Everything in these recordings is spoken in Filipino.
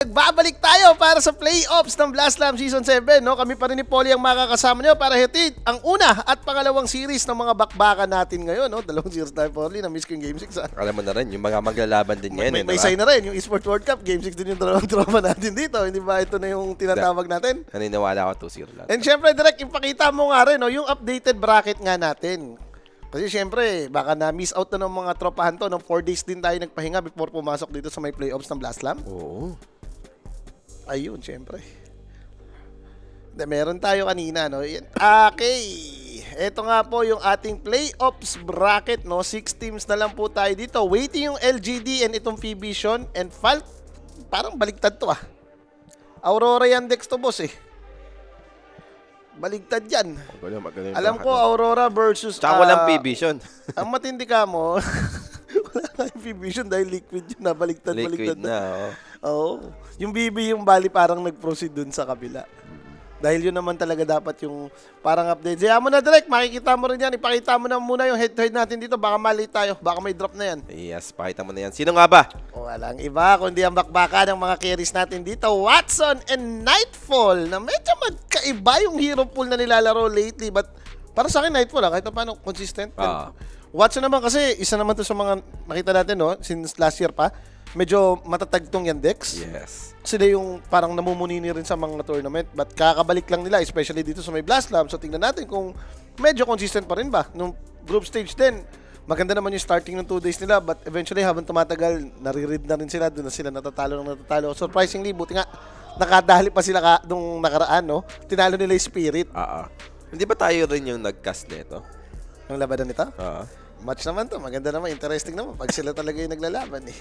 Nagbabalik tayo para sa playoffs ng Blast Lamp Season 7. No? Kami pa rin ni Polly ang makakasama nyo para hitid ang una at pangalawang series ng mga bakbakan natin ngayon. No? Dalawang series tayo, Polly. Na-miss ko yung Game 6. Alam mo na rin, yung mga maglalaban din ngayon. May say na rin, yung Esports World Cup, Game 6 din yung dalawang tropa natin dito. Hindi ba ito na yung tinatawag natin? Naniniwala ako 2-0 lang. And syempre, direct, ipakita mo nga rin no? Yung updated bracket nga natin. Kasi syempre, baka na-miss out na ng mga tropahan to. 4 days din tayo nagpahinga before pumasok dito sa may playoffs ng Blast Lamp. Oo. Ayun, syempre. Meron tayo kanina, no? Okay. Ito nga po yung ating playoffs bracket, no? 6 teams na lang po tayo dito. Waiting yung LGD and itong Pvision and Falt. Parang baliktad to, ah. Aurora Yandex to, boss, eh. Baligtad yan. Magaling Alam ko, Aurora versus... Tsaka walang Pvision. Ang matindi ka mo, wala kayong Pvision dahil liquid yun na. Baliktad na, oo. Oo. Yung BB yung bali parang nag-proceed dun sa kabila. Dahil yun naman talaga dapat yung parang update. Kaya mo na direct, makikita mo rin yan. Ipakita mo na muna yung head-to-head natin dito. Baka mali tayo. Baka may drop na yan. Yes, pakita mo na yan. Sino nga ba? Walang iba kundi ang bakbaka ng mga carries natin dito. Watson and Nightfall na medyo magkaiba yung hero pool na nilalaro lately. But para sa akin, Nightfall, kahit paano consistent. Watson naman kasi, isa naman to sa mga nakita natin, no? Since last year pa. Medyo matatag tong Yandex. Yes. Sila yung parang namumunini rin sa mga tournament. But kakabalik lang nila, especially dito sa may Blast Lamp. So tingnan natin kung medyo consistent pa rin ba. Nung group stage din, maganda naman yung starting ng 2 days nila. But eventually, habang tumatagal, nare-read na rin sila. Doon na sila natatalo ng natatalo. Surprisingly, buti nga, nakadahali pa sila nung nakaraan, no? Tinalo nila yung Spirit. Hindi ba tayo rin yung nag-cast nito? Yung labanan nito? Oo. Match naman to. Maganda naman. Interesting naman. Pag sila talaga yung naglalaban, eh.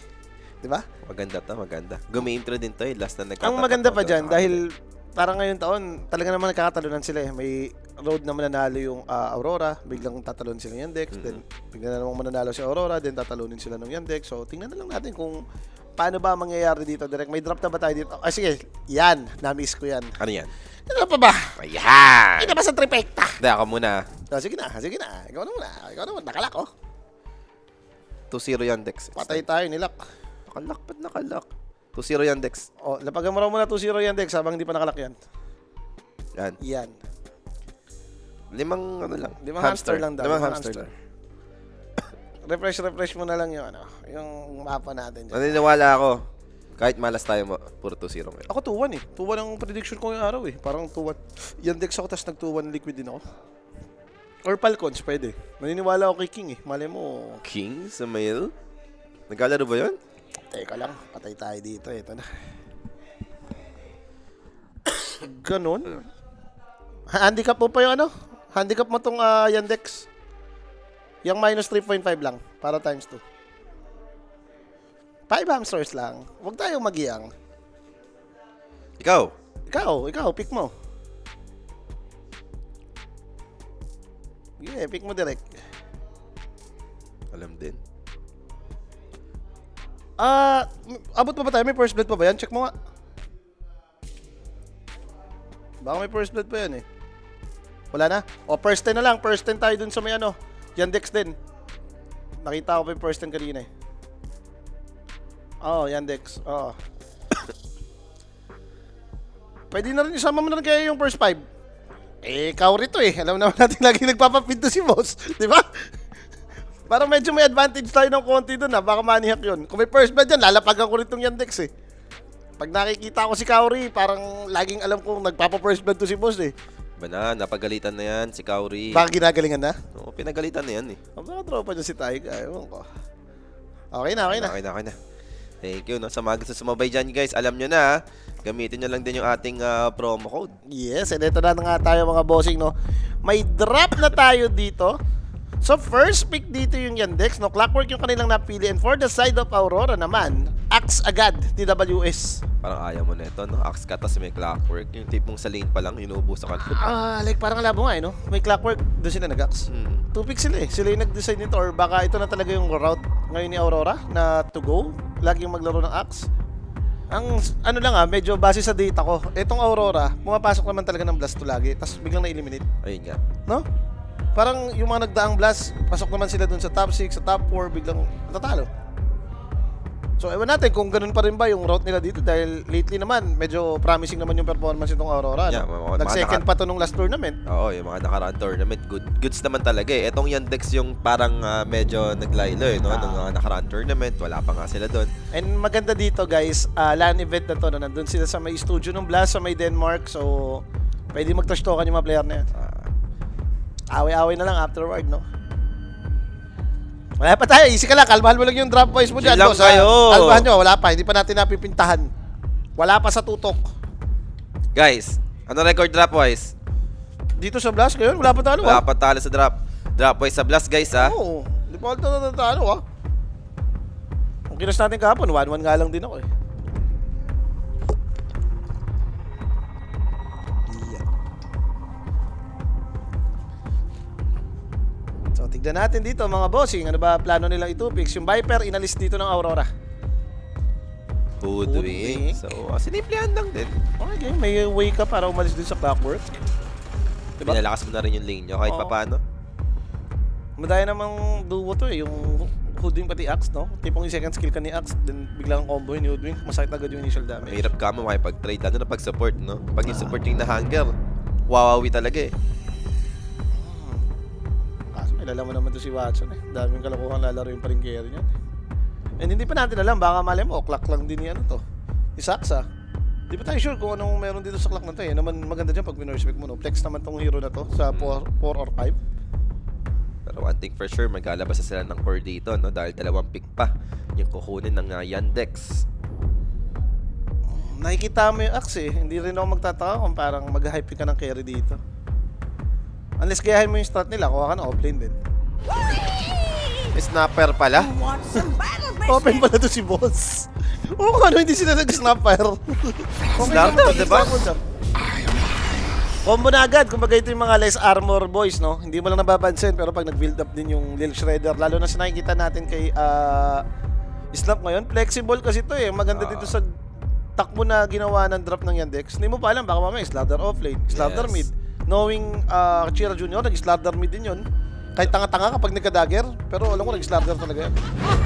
Diba? Maganda to, maganda. Gumi-intro din to eh. Last na nagkatapat. Ang maganda pa dyan, dahil parang ngayon taon, talaga naman nagkakatalunan sila eh. May road na mananalo yung Aurora, biglang tatalon sila ng Yandex, then biglang na namang mananalo si Aurora, then tatalunin sila ng Yandex. So, tingnan na lang natin kung paano ba mangyayari dito. Direct, may drop na ba tayo dito? Sige, yan. Na-miss ko yan. Ano yan? Ano pa ba? Ayan! Hindi na ba sa trifecta? Hindi, ako muna. Sige na. Ikaw na muna. Nakalak, oh. 2-0 Yandex. Patay tayo, nilak. Nakalak, ba't nakalak? 2-0 Yandex. Oh, lapagan mo raw muna 2-0 Yandex habang hindi pa nakalak yan. Yan. Limang hamster lang daw. Limang hamster. Refresh mo na lang yung yung mapa natin dyan. Naniniwala ako. Kahit malas tayo, puro 2-0 ngayon. Ako 2-1 eh. 2-1 ang prediction ko yung araw eh. Parang 2-1. Yandex ako, tapos nag 2-1 liquid din ako. Or Falcons, pwede. Naniniwala ako kay King eh. Malay mo. King sa mail? Naglalaro ba yun? Teka lang, patay tayo dito. Ito na. Ganon. Handicap mo pa yung handicap mo tong Yandex. Yung minus 3.5 lang. Para times 2. 5 hamsters lang. Huwag tayong magiyang. Ikaw, pick mo. Yeah, pick mo direct. Alam din. Abot pa ba tayo? May first blood pa ba yan? Check mo nga. Baka may first blood pa yan eh. Wala na? O, first 10 na lang. First 10 tayo dun sa may Yandex din. Nakita ko pa yung first 10 kanina eh. Oo, Yandex. Oo. Pwede na rin isama mo na rin kaya yung first 5. Eh, Kauri to eh. Alam naman natin lagi nagpapapid to si boss. Di ba? Parang medyo may advantage tayo ng konti doon ha. Baka manihak yun. Kung may first blood yan, lalapagan ko rin itong Yandex eh. Pag nakikita ko si Kauri, parang laging alam kong nagpapa-first blood to si boss eh. Ba na, napagalitan na yan si Kauri. Baka ginagalingan na? Oo, pinagalitan na yan eh. Baka tropa dyan si Taiga. Ewan ko. Okay na. Thank you. No? Sa mga gusto sumabay dyan guys, alam nyo na gamitin nyo lang din yung ating promo code. Yes, and ito na nga tayo mga bossing, no? May drop na tayo dito. So first pick dito yung Yandex, no? Clockwork yung kanilang napili. And for the side of Aurora naman, Axe agad, TWS. Parang ayaw mo na ito, no? Axe ka, tas may Clockwork. Yung tipong sa lane pa lang, inuubos sa kanila. Like parang labo nga, no? May Clockwork, doon sila nag-Axe. 2 picks sila eh. Sila yung nag-design nito, or baka ito na talaga yung route ngayon ni Aurora na to go. Lagi yung maglaro ng Axe. Ang medyo base sa data ko, itong Aurora, pumapasok naman talaga ng blast to lagi, tapos biglang na-eliminate. Ayun nga. No? Parang yung mga nagdaang blast, pasok naman sila dun sa top 6, sa top 4, biglang natatalo. So, ewan natin kung ganun pa rin ba yung route nila dito dahil lately naman, medyo promising naman yung performance itong Aurora. Yeah, No? Nag-second pa to nung last tournament. Oo, yung mga nakaraan tournament, goods naman talaga eh. Etong Yandex yung parang medyo naglaylo eh, no? Nung nakaraan tournament, wala pa nga sila doon. And maganda dito guys, LAN event na to, no? Nandun sila sa may studio ng Blast, sa may Denmark. So, pwede mag-trash-talkan yung mga player na yan. Away-away na lang afterward, no? Wala pa tayo, easy ka lang. Kalmahan mo lang yung drop voice mo dyan. Chill lang boss, kayo. Kalmahan nyo, wala pa. Hindi pa natin napipintahan. Wala pa sa tutok. Guys, ano record drop-wise? Dito sa Blast ngayon, wala pa talo. Wala pa talo sa drop-wise sa Blast, guys, ha? Oo, hindi pa talo, ha? Ang kinas natin kahapon, 1-1 nga lang din ako, eh. So, tignan natin dito mga bossing. Ano ba plano nilang itupix? Yung Viper, inalis dito ng Aurora. Hoodwink. So, sinimplihan lang din. Okay, may way ka para umalis din sa Clockwork. Diba? Pinalakas mo na rin yung lane nyo kahit Oo. papaano. Madaya namang duo to eh. Yung Hoodwink pati Axe, no? Tipong yung second skill ka ni Axe, then biglang combo ni Hoodwink, masakit agad yung initial damage. Mahirap ka mo makipag-trade. Ano na pag-support, no? Pag yung supporting na hanger, wawawi talaga eh. Kaso may lalaman naman to si Watson eh. Daming kalokohan lalaroin pa rin carry niyan eh. And hindi pa natin alam, baka mali mo, clock lang din ni ano to. Ni Saksa. Di pa tayo sure kung anong meron dito sa clock na to eh. Naman maganda dyan pag pinorespect mo, no? Flex naman tong hero na to sa 4 or 5. Pero one thing for sure, maglalabas na sila ng core dito, no? Dahil dalawang pick pa yung kukunin ng Yandex. Nakikita mo yung Axe eh. Hindi rin ako magtataka kung parang mag-hype ka ng carry dito. Unless gayahin mo yung strat nila, kuha ka na offlane din. Snapper pala. Open pala to si boss. Oo, ano hindi sila nag-snapper? Snapper, diba? Combo na agad, kumbaga ito yung mga less armor boys, no? Hindi mo lang nababansin, pero pag nag-build up din yung Lil Shredder, lalo na sa nakikita natin kay Snap ngayon, flexible kasi ito eh. Maganda dito sa takbo na ginawa ng drop ng Yandex. Hindi mo pa alam, baka mamaya Slaughter offlane, Slaughter mid. Knowing Chira Jr., nag-Slaughter mid din yun. Kahit tanga-tanga kapag nagka-dagger, pero alam ko nag-Slaughter talaga yan.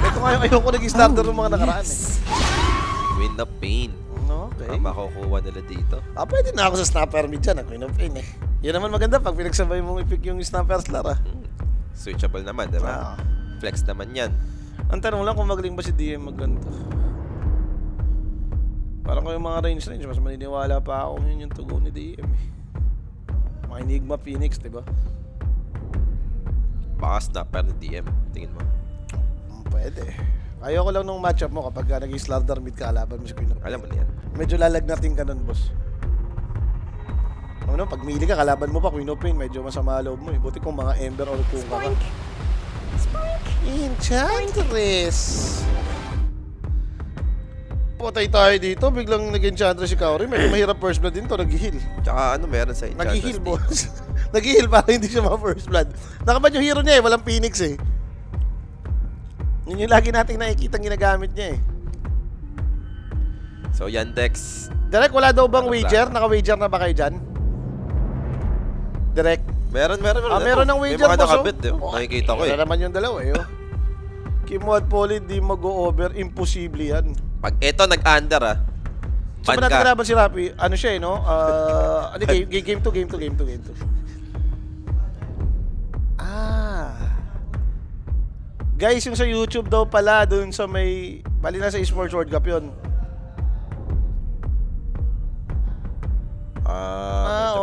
Ito nga yung ayoko nag-Slaughter ng mga nakaraan eh. Win of Pain. Okay. Ang makukuha nila dito. Pwede na ako sa snapper mid dyan, Queen of Pain eh. Yan naman maganda pag pinagsabay mong i-pick yung snapper slot Switchable naman, diba? Flex naman yan. Ang tanong lang kung magaling ba si DM magganto. Parang ko yung mga range, mas maniniwala pa ako yun yung tugo ni DM eh. Mga Enigma Phoenix, diba? Baka snapper ni DM, tingin mo. Pwede. Ayoko lang nung matchup mo kapag nag-Slaughter mid ka, laban mo si Queen of Pain. Alam mo na yan. Medyo lalagnatin ka nun, boss. Ano, pag mili ka, kalaban mo pa Queen of Pain, medyo masama loob mo eh. Buti kung mga Ember or kung ka. Enchantress! Patay tayo dito, biglang nag-Enchantress si Kaori. Medyo mahirap first blood din to, nag-heal. Tsaka ano meron sa Enchantress Nag-heal, dito? boss. Nag-heal para hindi siya ma-first blood. Nakabad yung hero niya eh, walang Phoenix eh. Yun yung lagi nating nakikita ginagamit niya eh. So Yandex, Direk, wala daw bang Ano wager? Naka-wager na ba kayo dyan? Direk? meron. Meron ng wager, May mga boss, nakabit, eh. Nakikita ko eh. Wala naman yung dalawa eh. Oh. Kimod Poli, di mag-over. Imposible yan. Pag eto nag-under So, ban natin ka. kalaban si Rapi, ano siya eh, no? Game 2. Guys, yung sa YouTube daw pala, dun sa may, bali na sa Esports World Cup yun.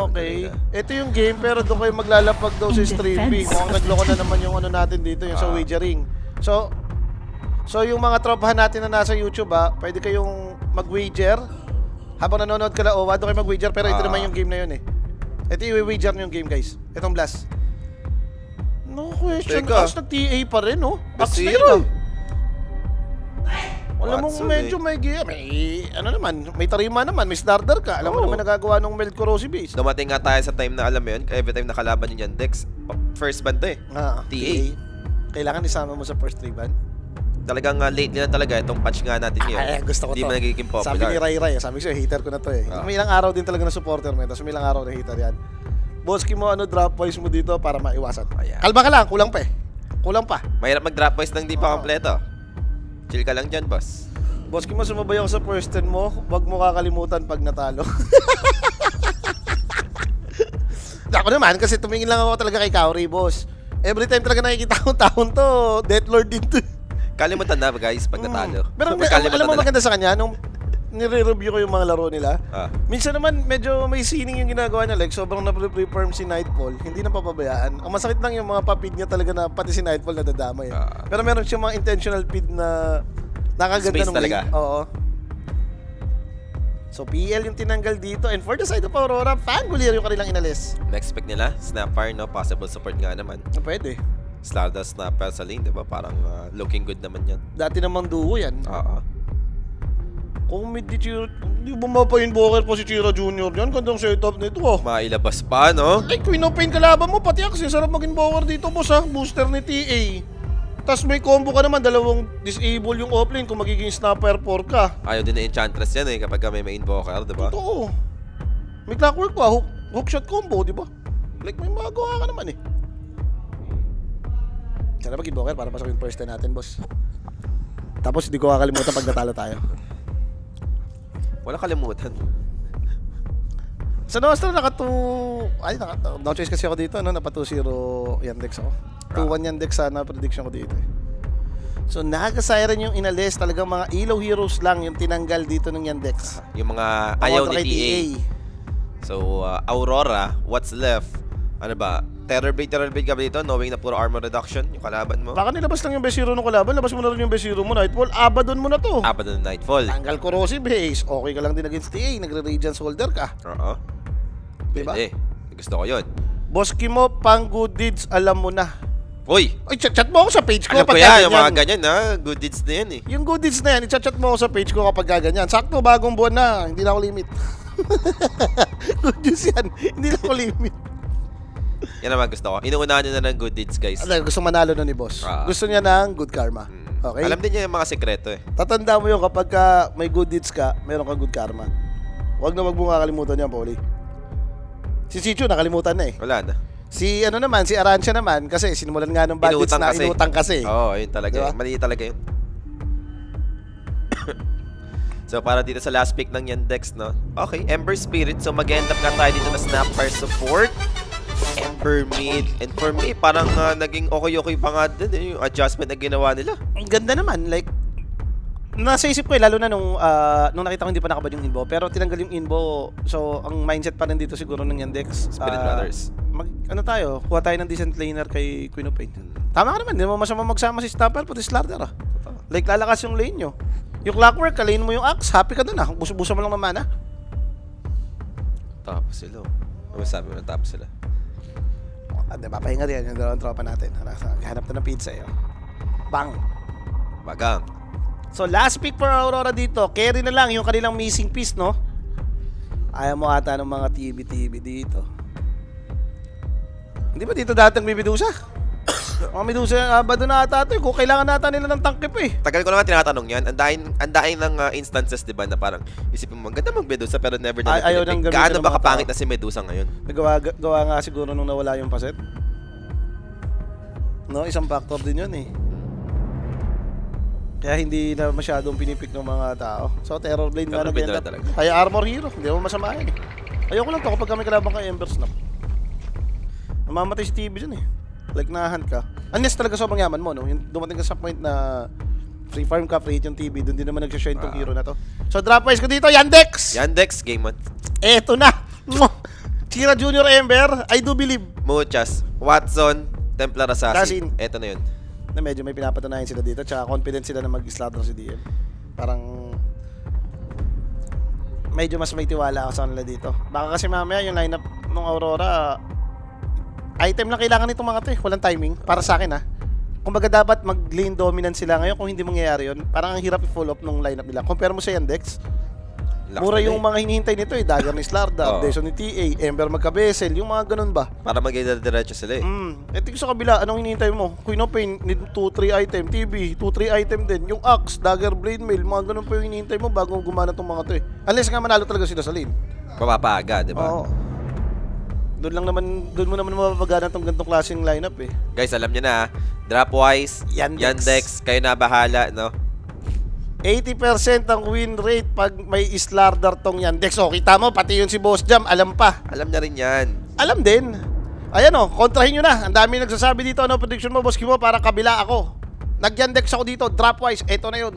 Okay. Ito yung game, pero doon kayo maglalapag daw sa streaming. Mukhang nagloko na naman yung ano natin dito, yung sa wagering. So yung mga tropahan natin na nasa YouTube pwede kayong mag-wager. Habang nanonood ka na, doon kayo mag-wager, pero ito naman yung game na yun eh. Ito yung wager yung game, guys. Itong Blast. No question. Teka. As nag-TA pa rin, no? Axe na Zero. yun, Alam mo Watson, medyo may ano naman, may tarima naman, may starter ka. Alam mo naman nagagawa ng Meld Corrosive base. Dumating nga tayo sa time na alam mo yun, every time nakalaban yung Yandex, first ban to eh. TA. Kailangan isama mo sa first 3 ban. Talagang late na talaga itong patch nga natin ngayon. Ay, gusto ko Hindi to. mo nagiging popular. Sabi ni Ray Ray, sabi ko siya, hater ko na to eh. May ilang araw din talaga na supporter mo, tapos may ilang araw na hater yan. Boski mo, drop voice mo dito para maiwasan. Ayan. Kalma ka lang, kulang pa eh. Kulang pa. Mahirap mag-drop voice nang di pa kompleto. Chill ka lang dyan, boss. Boss Kim, sumabay ako sa first turn mo. Huwag mo kakalimutan pag natalo. Ako naman, kasi tumingin lang ako talaga kay Kaori, boss. Every time talaga nakikita akong taon to, Deathlord din to. Kalimutan na guys pag natalo. Pero Kalimutan alam mo na lang. maganda sa kanya, nung nire-review ko yung mga laro nila, minsan naman medyo may sining yung ginagawa niya, like sobrang na-reform si Nightfall, hindi na papabayaan. Ang masakit lang yung mga papid niya talaga na pati si Nightfall nadadamay. Pero meron siya mga intentional feed na nakaganda Space ng talaga. lane. Oo. So PL yung tinanggal dito, and for the side of Aurora, Fangulir yung kanilang inalis. Next pick nila, Snapfire, no? Possible support nga naman. Pwede. Stardust Snapper sa lane, di ba? Parang looking good naman yan. Dati namang duo yan. Oo. Kung mid ni Chiro, hindi ba mapa-invoker po si Chiro Jr. yan? Gandang setup nito, oh. Mailabas pa, no? Ay, Queen of Pain kalaban mo, pati Axie, sarap mag-invoker dito, boss, ha? Booster ni TA. Tapos may combo ka naman, dalawang disable yung offlane kung magiging Snapper 4 ka. Ayaw din na Enchantress yan eh kapag may invoker, di ba? Totoo. May clockwork pa, hookshot combo, di ba? Like, may magawa ka naman, eh. Sana mag-invoker para pasokin first time natin, boss. Tapos hindi ko kakalimutan pag natalo tayo. Wala kalimutan. Sa Nostra, no choice kasi ako dito, no? Napa 2-0 Yandex ako. 2-1 Yandex sana prediction ko dito, eh. So, Naga-Siren yung inalis. Talagang mga ilaw heroes lang yung tinanggal dito ng Yandex. Yung mga ayaw Pakontra ni kay TA. So, Aurora, what's left? Ano ba? Terror bait ka ba dito? Knowing na puro armor reduction yung kalaban mo? Baka nilabas lang yung best hero ng kalaban. Labas mo na rin yung best hero mo, Nightfall. Abadon mo na to. Apat na Nightfall. Tanggal corrosive haze. Okay ka lang din against TA. Nagre-radiance holder ka. Oo. Diba? Pwede. Gusto ko yun. Boss Kimo, pang good deeds, alam mo na. Uy! Ay, chat mo ako sa page ko Alam ko kapag yan, yung mga ganyan ha. Good deeds na yan eh. Yung good deeds na yan, i-chat mo ako sa page ko kapag gaganyan. Sakto, bagong buwan na. Hindi na ako limit. Good news yan. Hindi na ako limit. Yan naman gusto ko. Inuunahan nyo na ng good deeds guys. Gusto manalo na ni boss. Gusto niya ng good karma. Okay? Alam din niya yung mga sekreto eh. Tatanda mo yun kapag may good deeds ka, meron kang good karma. Huwag na wag mo kakalimutan yan, Poli. Si Chicho, nakalimutan na eh. Wala na. Si Arancia naman, kasi sinimulan nga ng bad deeds na inutang kasi. Oo, yun talaga. Diba? Mali talaga yun. So, para dito sa last pick ng Yandex, no? Okay, Ember Spirit. So, mag-end up nga tayo dito na Snapfire support. Ember mid. And for me, parang naging okay-okay pa nga din eh, yung adjustment na ginawa nila. Ang ganda naman, like, nasa isip ko lalo na nung nakita ko hindi pa nakabad yung inbo, pero tinanggal yung inbo, so ang mindset pa rin dito siguro ng Yandex. Spirit Brothers. Kuha tayo ng decent laner kay Queen of Pain. Tama ka naman, hindi mo masama magsama si Snapper pati Slardar. Like, lalakas yung lane nyo. Yung clockwork, kalane mo yung axe, happy ka dun buso-buso mo lang ng mana. Tapos sila. Ano sabi mo na tapos sila? Diba, pahinga rin yung dalawang tropa natin. Hanap na ng pizza yun. Bang! Bagang. So, last pick for Aurora dito. Carry na lang yung kanilang missing piece, no? Ayaw mo ata ng mga TV dito. Hindi ba dito dati ang Medusa? Mga Medusa, ba doon na ata ito? Kung kailangan nata nila ng tanke pa eh. Tagal ko naman tinatanong yan. Andain ng instances, di ba, na parang isipin mo, maganda mag-Medusa pero never nila Ayaw nang gamitin gaano ng ba mga kapangit tao? na si Medusa ngayon? Gawa nga siguro nung nawala yung paset. No, isang factor din yun eh. Kaya hindi na masyadong pinipik ng mga tao. So, Terror Blade nga Terror Blade nag-end up. talaga. Kaya Armor Hero, hindi mo masama yan eh. Ayoko lang to kapag kami kalaban kay Ember Snap. Namamatay si TV dyan eh. Like, nahunt ka. Unless talaga sobrang yaman mo, no? Yung dumating ka sa point na free farm ka, free hit yung TV, doon din naman nagsashine tong hero na to. So, drop wise ko dito, Yandex! Yandex, game 1. Eto na! Chira Junior Ember, I do believe. Muchas. Watson, Templar Assassin. Assassin. Eto na yun. Na medyo may pinapatunayan sila dito, tsaka confident sila na mag-slaughter si DM. Parang medyo mas may tiwala ako sa kanila dito. Baka kasi mamaya yung lineup ng Aurora, item lang kailangan nitong mga to eh. Walang timing. Para sa akin ha. Kumbaga dapat mag-lane dominant sila ngayon. Kung hindi mangyayari yun, parang ang hirap i-follow up nung lineup nila. Compare mo sa Yandex, mura yung mga hinihintay nito eh. Dagger ni Slardar, Deso ni TA, Ember magka-Bessel, yung mga ganun ba? Para mag-diretso sila eh. Ito sa kabila, anong hinihintay mo? Queen of Pain, need 2-3 item, TB, 2-3 item din. Yung Axe, Dagger, Blade Mail, mga ganun pa yung hinihintay mo bago gumana tong mga to eh. Unless nga manalo talaga sila sa lane. Papapaaga, di ba? Oo. Doon mo naman mapapagana tong ganitong klaseng lineup eh. Guys, alam niyo na, drop-wise, Yandex. Yandex, kayo na bahala, no? 80% ang win rate pag may Slardar tong Yandex. O, kita mo, pati yun si Boss Jam, alam pa. Alam niya rin yan. Alam din. Ayan o, kontrahin nyo na. Ang dami nagsasabi dito, ano prediction mo, Boss Kimo, para kabila ako. Nag-Yandex ako dito, drop-wise, eto na yun.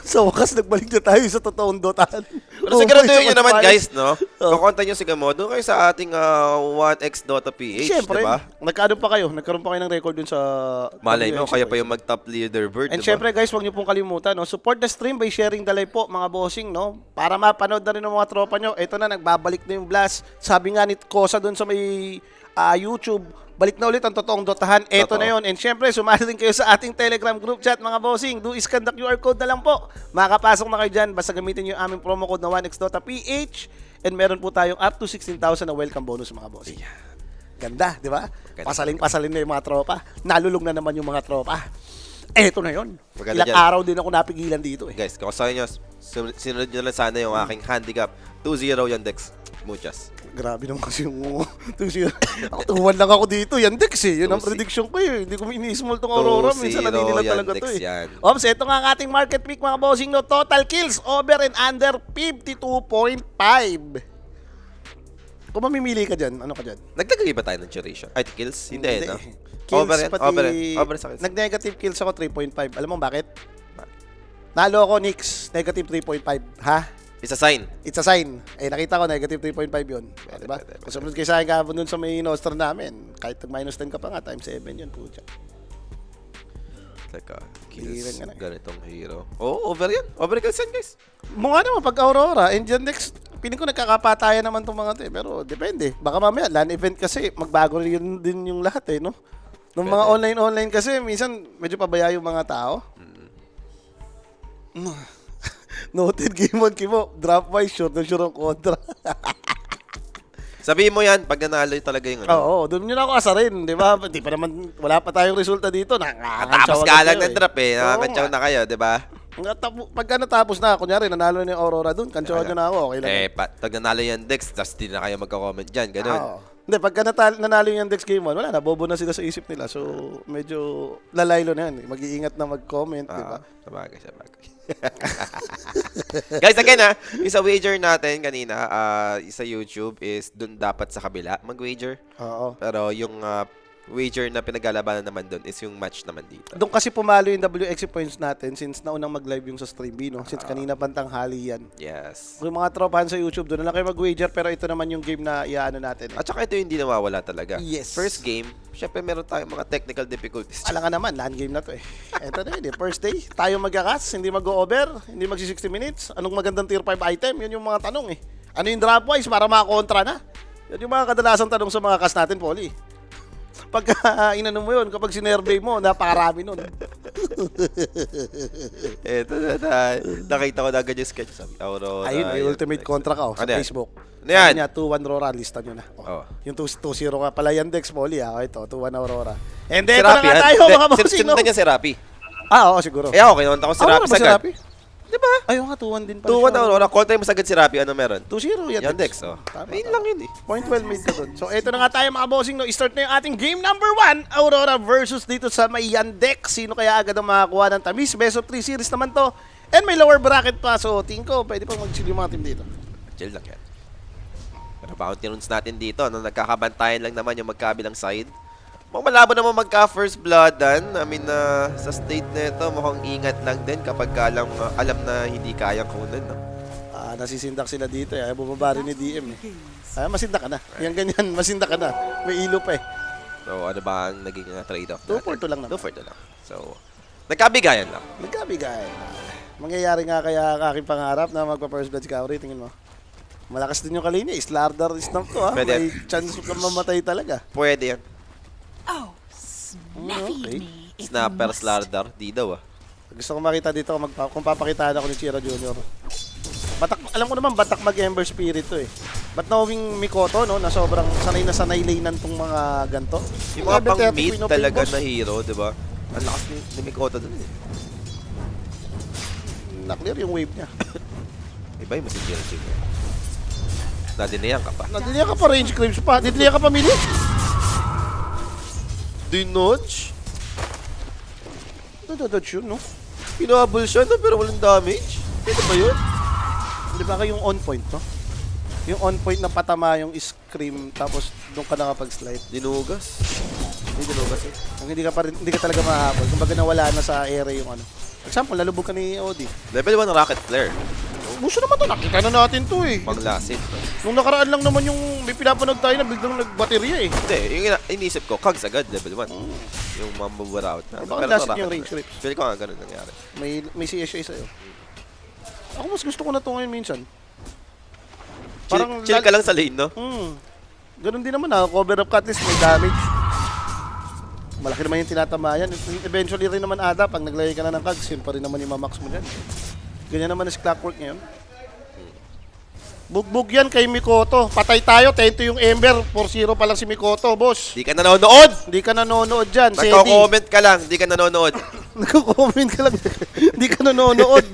Sa wakas, nagbalik na tayo sa totoong dotahan. Pero siguraduhin nyo naman, guys, no? Oh. Kukonta nyo si Gamo, doon kayo sa ating 1x Dota PH, Siyempre, diba? nagkaroon pa kayo ng record dun sa... Malay mo, WX, kaya pa yung mag-top leaderboard, And diba? syempre guys, huwag niyo pong kalimutan, no? Support the stream by sharing the live po, mga bossing, no? Para mapanood na rin ng mga tropa nyo. Ito na, nagbabalik na yung blast. Sabi nga ni Kosa dun sa may YouTube, balik na ulit ang totoong dotahan. Ito Totoo. na yun. And syempre, sumali din kayo sa ating Telegram group chat, mga bossing. Do is scan the QR code na lang po. Makakapasok na kayo dyan. Basta gamitin yung aming promo code na 1xDotaPH. And meron po tayong up to 16,000 na welcome bonus, mga bossing. Ganda, di ba? Pasaling-pasalin na yung mga tropa. Nalulung na naman yung mga tropa. Eto na yun. Maganda Ilang dyan. araw din ako napigilan dito eh. Guys, kung sabi nyo, sinunod nyo lang sana yung aking handicap. 2-0 Yandex. Muchas. Grabe naman kasi yung... Ako, 2-1 lang ako dito. Yandex eh. Yun ang 2-0. prediction ko eh. Hindi ko ini-small tong Aurora. Minsan 2-0 naninila talaga Yandex to eh. yan. Ops, ito nga ang ating market pick, mga bossing, no. Total kills over and under 52.5. Kung mamimili ka dyan, ano ka dyan? Naglagay ba tayo ng duration? Ay, kills? Hindi, no? Kills Over yan? pati... Over yan? Over sa kills. Nag-negative kills ako 3.5. Alam mo bakit? Nalo ako, Nix. Negative 3.5. Ha? It's a sign. It's a sign. Eh, nakita ko, negative 3.5 yun. Diba? pwede. Kung sumunod kayo sa akin kahapon dun sa may nostra namin, kahit minus 10 ka pa nga, times 7 yun, pucha. Teka, Hihiran kills. ka na. Ganitong hero. Oh, over yan. Over kills yan, guys. Mukha naman pag Aurora, and dyan next, piling ko nagkakapatayan naman itong mga to eh. Pero depende. Baka mamaya, LAN event kasi, magbago rin din yung lahat eh, no? Nung mga online kasi, minsan medyo pabaya yung mga tao. Noted, game on, Kimo. Drop wise, sure na sure ang kontra. Sabihin mo yan, pag nanalo talaga yung ano. Oo, doon nyo na ako asarin, di ba? Di pa naman, wala pa tayong resulta dito. Tapos ka lang ng drop eh. Nakakantsaw na kayo, di ba? Pagka natapos na, kunyari, nanalo na yung Aurora doon, kantsawan nyo na ako, okay lang. Pag nanalo yan, Dex, tapos di na kayo magka-comment dyan. Ganun. Oo. Hindi, pagka nanalo yung Dex Game 1, wala na, bobo na sila sa isip nila. So, medyo lalaylo na yan. Mag-iingat na mag-comment, di ba? Sabagay. Guys, again yung sa wager natin kanina sa YouTube is dun dapat sa kabila mag-wager. Oo. Pero yung wager na pinaglalabanan naman dun is yung match naman dito. Doon kasi pumalo yung WXC points natin since naunang mag-live yung sa stream B, no? Since kanina pantang hali yan. Yes. Yung mga tropahan sa YouTube, doon na lang kayo mag-wager, pero ito naman yung game na iaano natin. At saka ito yung hindi nawawala talaga. Yes. First game, syempre meron tayong mga technical difficulties. Alam nga naman, LAN game na to eh. Ito na yun eh. First day, tayo magkakas, hindi mag-over, hindi mag-60 minutes. Anong magandang tier 5 item? Yun yung mga tanong eh. Ano yung drop-wise para makakontra na? Yun yung mga kadalasang tanong sa mga cast natin, Polly. Pagka inano mo yun, kapag sinervey mo, napakarami nun. Eto na. Nakita ko na agad yung sketch. Sabi, Aurora. Ayun, may ultimate contra ka sa Ano yan? Facebook. Ano yan? Sabi niya, 2-1 Aurora, lista nyo na. Oh. Yung 2-0 nga pala yan, Dex, Polly. Ito, 2-1 Aurora. And then, Si ito na Rapi, nga tayo, mga bossing, no? sinundan niya si Rapi. Oo, siguro. Eh ako, kinunta ko si Aurora Rapi ba si sagad. Rapi? Di ba? Ayun nga, 2-1 din pala 2-1 Aurora. Kontra mo sagad si Rapi. Ano meron? 2-0 yan, Yandex, oh. Tama, Ayun tama. lang yun eh. Point well made ka dun. So, ito na nga tayo mga bossing. No? I-start na yung ating game number 1. Aurora versus dito sa may Yandex. Sino kaya agad ang makakuha ng tamis? Best of 3 series naman to. And may lower bracket pa. So, tingin ko, pwede pang mag-chill yung mga team dito. Chill lang yan. Pero bounty runes natin dito. No? Nagkakabantayan lang naman yung magkabilang side. Mukhang malabo naman magka-first bloodan. I mean, sa state na ito, mukhang ingat lang din kapag alam na hindi kayang kunan. No? Nasisindak sila dito. Ayaw bumaba rin ni DM. Masindak ka na. Yan ganyan, masindak ka na. May ilo pa eh. So, ano ba ang naging trade-off 2-4 lang naman. 2-4 lang. So, nagkabigayan lang. Nagkabigay. Mangyayari nga kaya ang aking pangarap na magpa-first blood si Kaori. Tingin mo. Malakas din yung kalinya. Slardar snap to ha. Pwede. May chance ka mamatay talaga. Pwede yan. Oh, snappy Okay. me. Snapper Slardar. Di daw ah. Gusto ko makita dito kung papakitaan ako ni Chira Jr. Alam ko naman, batak mag-Ember Spirit to eh. But knowing Mikoto, no, na sobrang sanay laynan tong mga ganto. Yung mga Level 30 pang-mid Queen of talaga Pimbos. na hero, di ba? Ang lakas ni Mikoto dun eh. Na-clear yung wave niya. Iba yung masig chill. Nadinayan ka pa. Nadiliya ka pa range creeps pa. Nadiliya ka pa mili. Dinodge? Dodge yun, no? Kinabol siya, no? Pero walang damage. Pwede ba yun? Di ba yung on point, no? Yung on point na patama yung scream tapos doon ka nakapag-slide. Dinugas. Hindi dinugas eh. Kung hindi ka talaga mahabol. Kumbaga nawala na sa area yung ano. For example, lalubog ka ni Odi. Level 1 rocket flare. Gusto naman to, nakita na natin to eh. Panglasit. Nung nakaraan lang naman yung may pinapanood tayo na biglang nagbaterya eh. Hindi, yung inisip ko, Cogs agad, level 1. Yung mambabarout na. Baka Pero lasit rocket yung range flare. grips. Feel ko nga ganun nangyari. May CSA sa'yo. Ako mas gusto ko na to ngayon minsan. Chill ka lang sa lane, no? Ganun din naman ha. Cover up cut list, may damage. Malaki naman yung tinatamayan. Eventually rin naman ata, pag naglagay ka na ng cogs, yun pa rin naman yung mamax mo dyan. Ganyan naman is clockwork ngayon. Bugbog yan kay Mikoto. Patay tayo, 10 yung Ember. 4-0 pa lang si Mikoto, boss. Di ka nanonood! Hindi ka nanonood dyan, Sedi. Nagko-comment ka lang, di ka nanonood. Nagko-comment ka lang. Hindi ka nanonood.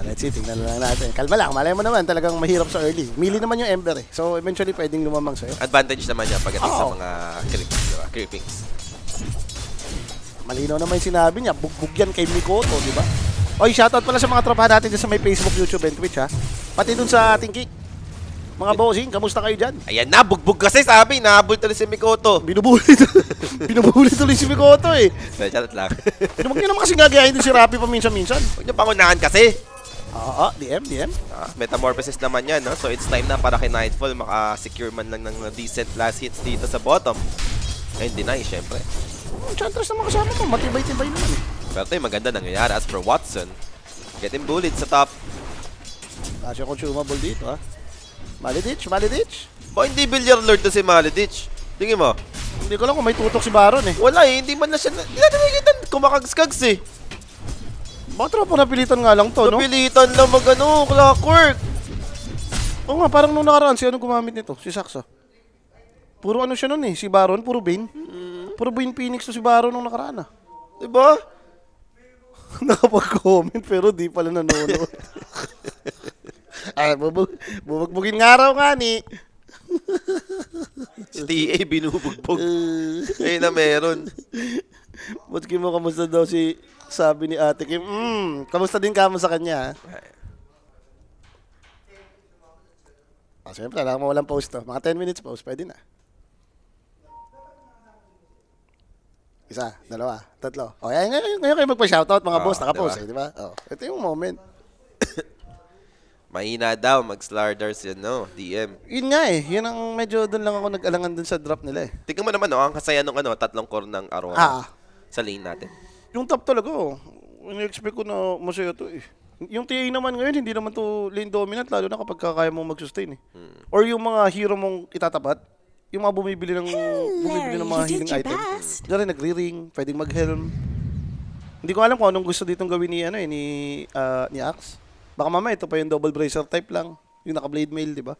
Let's see, tingnan lang natin. Kalma lang, malay mo naman talagang mahirap sa early. Mili naman yung Ember eh. So eventually pwedeng lumamang sa'yo. Advantage naman niya pagdating sa Oo. mga creepings, diba? Creepings. Malinaw naman yung sinabi niya, bugbog yan kay Mikoto, di ba? Oy, shoutout pala sa mga tropa natin dyan sa may Facebook, YouTube, and Twitch ha. Pati dun sa ating kick. Mga bossing, kamusta kayo dyan? Ayan na, bugbog kasi sabi, nahabol tuloy si Mikoto. Binubuli tuloy si Mikoto eh. Charot lang. Huwag niyo naman kasi gagayahin din si Rappi paminsan-minsan. Huwag niyo pangunahan kasi. Oo, DM. Metamorphosis naman yan, no? So it's time na para kay Nightfall maka-secure man lang ng decent last hits dito sa bottom. And deny, syempre. Enchantress naman kasama mo, matibay-tibay naman eh. Pero ito yung maganda nangyayari. As for Watson, getting bullied sa top. Kasya consumable dito ha. Maledich. Ba hindi billiard lord to si Maledich? Tingin mo? Hindi ko lang kung may tutok si Baron eh. Wala eh, hindi man na siya, hindi natin nakikita kumakags-kags eh. Bakit tropa napilitan nga lang to, no? Napilitan lang mag-ano, clockwork. Oo nga, parang nung nakaraan, si anong gumamit nito? Si Saksa. Puro ano siya nun eh, si Baron, puro Bane. Puro Bane Phoenix to si Baron nung nakaraan ah. Diba? Nakapag-comment pero di pala nanonood. Ay, bubugbugin nga raw nga ni. Si TA binubugbog. Ayun na meron. Butki mo, kamusta daw si sabi ni Ate Kim. Kamusta din kamo sa kanya. Siyempre, alam mo walang post to. Mga 10 minutes post, pwede na. Isa, dalawa, tatlo. O, yan, ngayon kayo magpa-shoutout mga boss, nakapost diba? eh, di ba? Oh, ito yung moment. Mahina daw, mag-slardars yan, no? DM. Yun nga eh, yun ang medyo doon lang ako nag-alangan dun sa drop nila eh. Tingnan mo naman, no? Ang kasaya nung tatlong core ng Aurora sa lane natin. Yung top talaga, in-expect ko na masaya to eh. Yung TA naman ngayon, hindi naman to lane dominant, lalo na kapag kaya mong mag-sustain eh. Or yung mga hero mong itatapat, yung mga bumibili ng mga healing item. Diyan rin, nagre-ring, pwedeng mag-helm. Hindi ko alam kung anong gusto ditong gawin ni, ni Axe. Baka mamaya ito pa yung double bracer type lang. Yung naka-blade mail, di ba?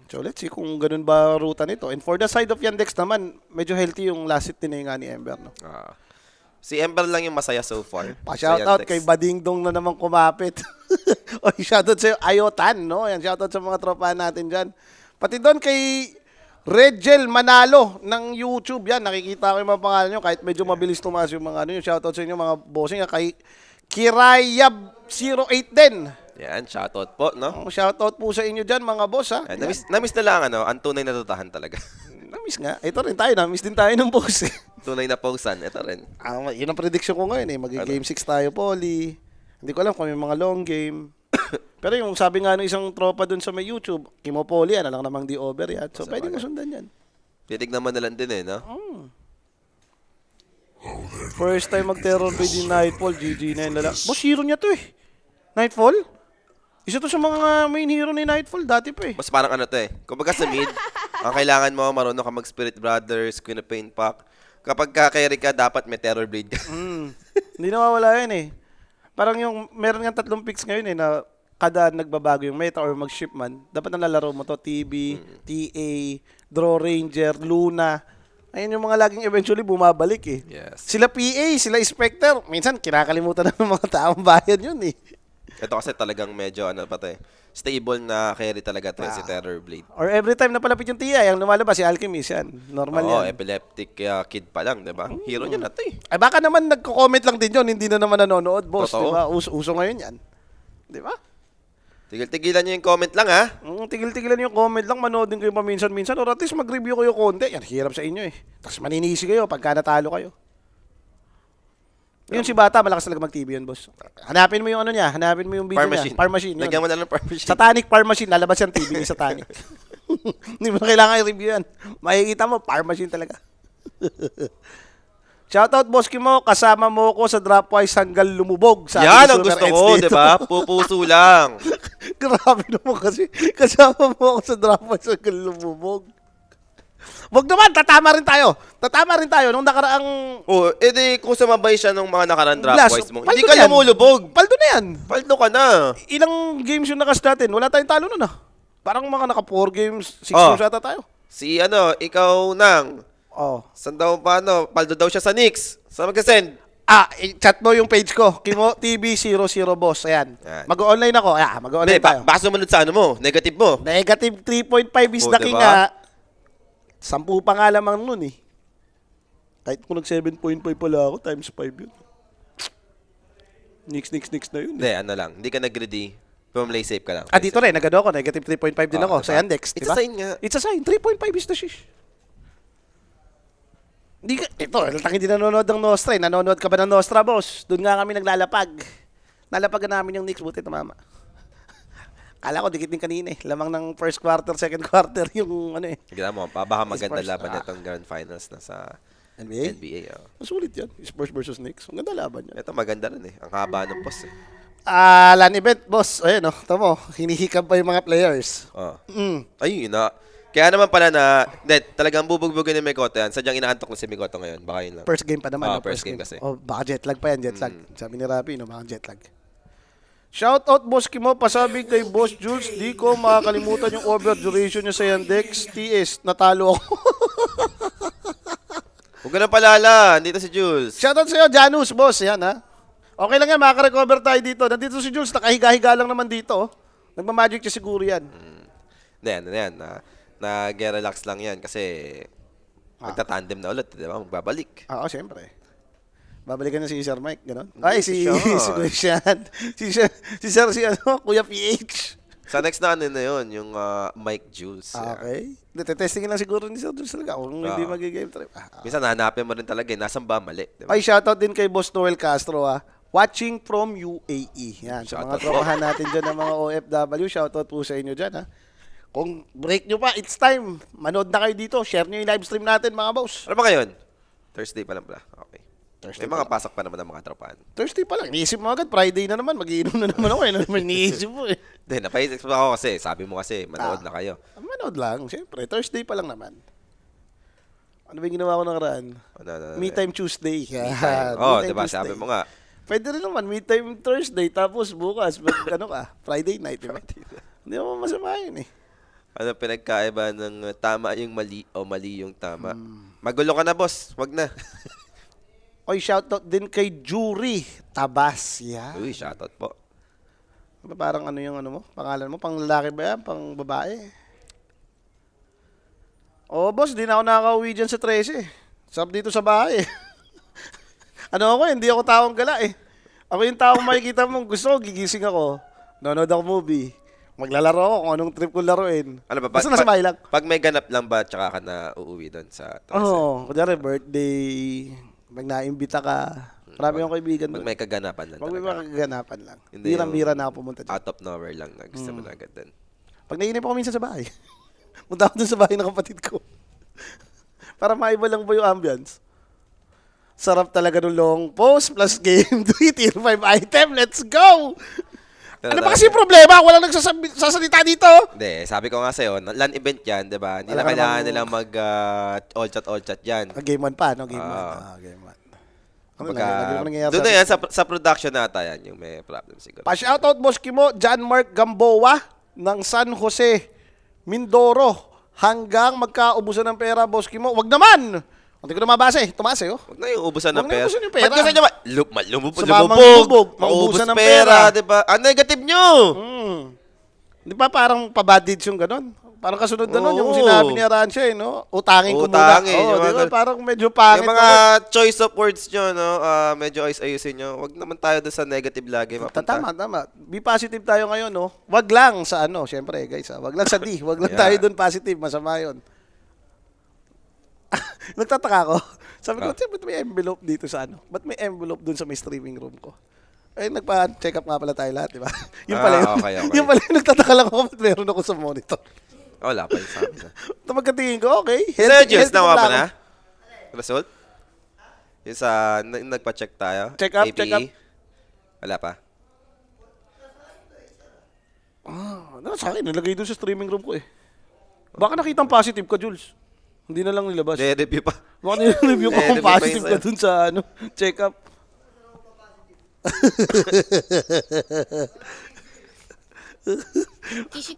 So let's see kung ganun ba ruta nito. And for the side of Yandex naman, medyo healthy yung last hit din nga ni Ember, no? Si Ember lang yung masaya so far. Pa-shoutout kay Bading Dong na naman kumapit. Oy, shoutout sa'yo, Ayotan, no? Yan, shoutout sa mga tropa natin dyan. Pati doon kay Redgel Manalo ng YouTube. Yan, nakikita ko yung mga pangalan nyo. Kahit medyo mabilis tumaas yung mga yung shoutout sa inyo, mga bossing. Kay Kirayab08 din. Yan, shoutout po, no? Shoutout po sa inyo dyan, mga boss, ha? Namiss na lang, ang tunay na tutahan talaga. Namiss nga. Ito rin tayo, namiss din tayo ng boss, eh. Tunay na pausan, ito rin. Yun ang prediction ko ngayon, eh. Game 6 tayo, Poly. Hindi ko alam kung may mga long game. Pero yung sabi nga ng isang tropa dun sa may YouTube, Kimo Poly, ano lang namang di over yan. So, pwede mo sundan yan. Titignan mo na lang din, eh, no? First time mag-terror by di Nightfall, GG na yun lala. Boss, hero niya to eh. Nightfall? Isa to sa mga main hero ni Nightfall, dati pa eh. Mas parang ano to eh. Kumbaga sa mid, ang kailangan mo, marunong ka mag-Spirit Brothers, Queen of Pain Pack. Kapag ka-carry ka, dapat may Terror Blade ka. Hindi nawawala yan eh. Parang yung, meron nga 3 picks ngayon eh, na kada nagbabago yung meta or mag-ship man, dapat nalalaro mo to, TB, TA, Draw Ranger, Luna. Ayun yung mga laging eventually bumabalik eh. Yes. Sila PA, sila Spectre, minsan kinakalimutan na ng mga taong bayan yun eh. Ito kasi talagang medyo stable na carry talaga to si Terror Blade. Or every time na palapit yung TI, ang lumalabas si Alchemist yan. Normal Oo, yan. epileptic kid pa lang, 'di ba? Hero niya na to eh. Ay baka naman nagko-comment lang din yun, hindi na naman nanonood, boss. Totoo. Di ba? Uso ngayon yan. Di ba? Tigil-tigilan niyo yung comment lang ha. Tigil-tigilan yung comment lang, manoodin kayo paminsan-minsan. Or at least mag-review kayo konti. Yan, hirap sa inyo eh. Tapos maninisi kayo pagka natalo kayo. Yun si Bata, malakas talaga mag-TV yun, boss. Hanapin mo yung ano niya, hanapin mo yung video niya. Par machine. Yun. Lagyan mo na lang par machine. Satanic Par Machine, lalabas yung TV ni Satanic. Hindi mo na kailangan i-review yan. Makikita mo, Par Machine talaga. Shoutout, boss Kimo, kasama mo ko sa Dropwise hanggang lumubog. Sabi Yan ni ang Sugar gusto X ko, dito. 'di ba? Pupuso lang. Grabe naman kasi. Kasama mo ako sa Dropwise hanggang lumubog. Wag naman, tatama rin tayo. Tatama rin tayo nung nakaraang Oh, edi kung sumabay siya nung mga nakarang drop Blast, boys mo, paldo hindi ka na yan. lumulubog. Paldo na yan. Paldo ka na. Ilang games yung nakas natin? Wala tayong talo nun ah. Parang mga naka 4 games, 6 Oh. games ata tayo. Si ikaw nang, Oh. saan daw paano, paldo daw siya sa Knicks. Saan mag-send? Chat mo yung page ko. Kimo TV00 boss. Ayan. Yan. Mag-online ako. Hindi, Mag-online tayo. baka sumunod sa mo, negative mo. Negative 3.5 is Oh, the diba? king nga. 10 pa nga lamang nun eh. Kahit kung nag 7.5 pala ako, times 5 yun. Nix na yun. Hindi, lang, hindi ka nag-greedy. Play safe ka lang. Dito rin, nagano ako. Negative 3.5 din ako Diba? sa Yandex. It's Diba? a sign nga. It's a sign. 3.5 is the shish. Hindi nanonood ng Nostra. Nanonood ka ba ng Nostra, boss? Doon nga kami naglalapag. Nalapagan namin yung Knicks. Buti tumama. Kala ko, dikit din kanina eh. Lamang ng first quarter, second quarter yung ano eh. Tignan mo, baka maganda Spurs, laban nitong Grand Finals na sa NBA? NBA. Masulit yan. Spurs versus Knicks. Ang ganda laban yan. Ito maganda rin eh. Ang haba ng post eh. LAN event, boss. Ayun, oh. Tamo, hinihikab pa yung mga players. Oh. Mm. Ayun na. Kaya naman pala talagang bubugbugin ni Mikoto yan. Sadyang inaantok na si Mikoto ngayon. Baka yun lang. First game pa naman. First game kasi. Baka jet lag pa yan, jet lag. Sabi ni Rapi, baka jet lag. Shout out, boss Kimo. Pasabi kay Boss Jules, di ko makakalimutan yung over duration niya sa Yandex. TS, natalo ako. Huwag ka nang palala. Andito si Jules. Shout out sa'yo, Janus, boss. Yan, ha? Okay lang yan, makaka-recover tayo dito. Nandito si Jules, nakahiga-higa lang naman dito. Oh. Nagmamagic siya siguro yan. Yan. Nag-relax lang yan kasi magta-tandem na ulit. Diba? Magbabalik. Oo, siyempre. Babalikan na si Sir Mike, gano'n? Ay, si Sean. Kuya Sean. Si Kuya PH. Sa next na yun, yung Mike Jules. Okay. Testingin lang siguro ni Sir Jules talaga kung hindi mag-game trip. Minsan nahanapin mo rin talaga eh. Nasaan ba mali? Diba? Ay, shoutout din kay Boss Noel Castro, ha. Watching from UAE. Yan, sa mga Shoutout po. tropahan natin dyan ng mga OFW, shoutout po sa inyo dyan, ha. Kung break nyo pa, it's time. Manood na kayo dito. Share nyo yung live stream natin, mga boss. Ano ba ngayon? Thursday pa lang pala. Okay. Thursday May mga pasok pa naman ng mga tropahan. Thursday pa lang. Iniisip mo agad, Friday na naman. Mag-iinom na naman ako. Yan na naman iniisip mo, eh. Hindi, napaisip ako kasi. Sabi mo kasi, manood na kayo. Manood lang, siyempre. Thursday pa lang naman. Ano ba yung ginawa ko nakaraan? Me Time Tuesday. Yan. Me Time diba? Tuesday. Sabi mo nga. Pwede rin naman, Me Time Thursday. Tapos bukas, Friday night, diba? Hindi naman masama yun, eh. Ano pinagkaiba ng tama yung mali o mali yung tama? Magulo ka na, boss. Wag na. Oy, shoutout din kay Jury Tabas. Yan. Uy, shoutout po. Parang ano yung ano mo? Pangalan mo? Pang lalaki ba yan? Pang babae? Oh, boss, di na ako nakaka-uwi dyan sa 13. Sab dito sa bahay. Ano ako, hindi ako taong gala eh. Ako yung taong makikita mo, gusto ko, gigising ako. Nanonood ako movie. Maglalaro ako kung anong trip ko laruin. Ano ba? Basta nasa bahay lang. Pag may ganap lang ba, tsaka ka na uuwi doon sa Oo, kunyari birthday, pag naimbita ka. Marami akong kaibigan Pag doon. may kaganapan lang Pag may talaga. mga kaganapan lang. Hindi Mira-mira na ako pumunta dyan. Out of nowhere lang na gusto mo na agad doon. Pag naiinip ako minsan sa bahay, punta ako dun sa bahay ng kapatid ko. Para maiba lang po yung ambience. Sarap talaga ng long post plus game 3, tier 5 item. Let's go! Ano ba kasi problema? Walang nagsasalita dito. Hindi, sabi ko nga sa'yo, LAN event yan, di ba? Hindi Wala na ka kailangan namang- nilang mag all chat yan. Game 1 pa, no? Game 1. Game 1. Doon na yan, sa production nata yan, yung may problem siguro. Pa-shoutout, Boss Kimo, John Mark Gamboa ng San Jose, Mindoro. Hanggang magkaubusan ng pera, Boss Kimo. Wag naman! Hindi ko na mabasa eh. Tumaas eh, oh. Huwag na yung ubusan ng Huwag na pera. ubusan yung pera. Ba't kasi naman? Lumubog. Sumamang lumubog. Maubos Maubusan ng pera, pera. di ba? Ang negative nyo! Di ba parang pabadids yung ganun? Parang kasunod na nun, yung Oo. sinabi ni Arancia eh, no? Utangin ko muna. Utangin, Oo, yung di mga ba? ganun. Parang medyo pangit. Yung mga choice of words nyo, no? Medyo ayusin nyo. Huwag naman tayo doon sa negative lagi mapunta. Tama. Be positive tayo ngayon, no? Wag lang sa ano, syempre, guys. Wag lang sa D. Wag lang Yeah. tayo doon positive. Masama yun. Nagtataka ko. Sabi ko, ba't may envelope dito sa ano? Ba't may envelope doon sa may streaming room ko? Eh, nagpa-check up nga pala tayo lahat, di ba? Yung pala yun. Okay. Yung pala yung nagtataka lang ako ba't meron ako sa monitor. Wala pa yung sabi na. Ito magkatingin ko, okay. Sergius, nawa pa lang na? ako. Result? Yung sa, nagpa-check tayo? Check up, APE? check up. Wala pa? Ano, sa akin, nalagay doon sa streaming room ko eh. Baka nakitang positive ka, Jules. Hindi na lang nilabas. Review pa. Baka nilreview ko kung Review pa positive yun ka sa'yo. dun sa ano, check up.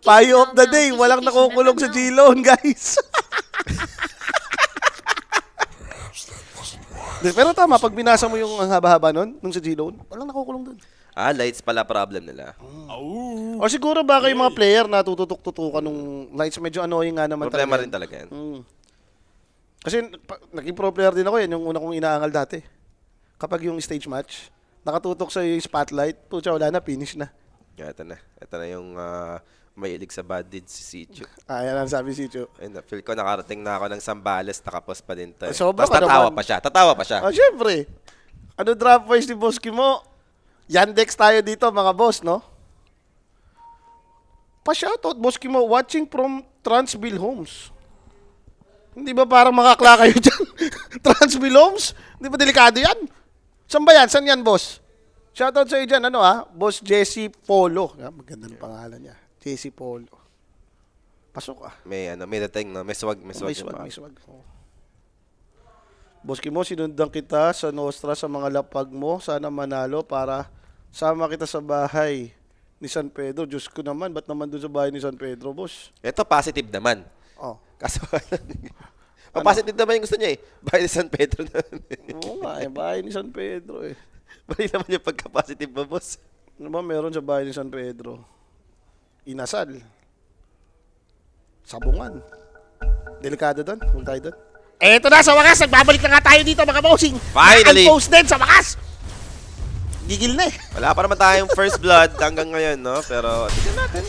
Payo of the day, walang nakukulong sa G-Loan, guys. Pero tama, pag binasa mo yung ang haba-haba nun, nung sa G-Loan, walang nakukulong dun. Lights pala problem nila. O siguro baka yung mga player na tututok-tutukan nung lights, medyo annoying nga naman Problema talaga. rin talaga yan. Kasi naging pro player din ako yan, yung una kong inaangal dati. Kapag yung stage match, nakatutok sa yung spotlight, putya, wala na, finish na. Ito na. Ito na yung mahilig sa bad deeds si Sichu. Yan ang sabi si Chu. Ayun na, feel ko nakarating na ako ng Sambales, nakapos pa din to. Sobra Tapos ka tatawa naman. pa siya. Tatawa pa siya. Syempre. Ano drop voice ni Boss Kimo? Yandex tayo dito, mga boss, no? Pa-shoutout, Boss Kimo, watching from Transbill Homes. Hindi ba parang makakla kayo dyan? Transbill Homes? Hindi ba delikado yan? Saan ba yan? Saan yan, boss? Shoutout sa'yo dyan, ano Boss Jesse Polo. Maganda ng pangalan niya. Jesse Polo. Pasok May dating, no? May swag. May swag. Oh. Boss Kimo, sinundan kita sa Nostra sa mga lapag mo. Sana manalo para sama kita sa bahay ni San Pedro. Diyos ko naman, ba't naman doon sa bahay ni San Pedro, boss? Ito positive naman. Oh. Kaso, positive naman yung gusto niya eh. Bahay ni San Pedro na. Oo nga, bahay ni San Pedro eh. Bali naman yung pagka-positive mo, boss. Ano ba meron sa bahay ni San Pedro? Inasal. Sabungan. Delikado doon. Huwag tayo doon. Eto na, sa wakas, nagbabalik na nga tayo dito, mga bossing. Finally! Unpost din sa wakas. Gigil na eh. Wala pa naman tayong first blood hanggang ngayon, no? Pero, tignan natin.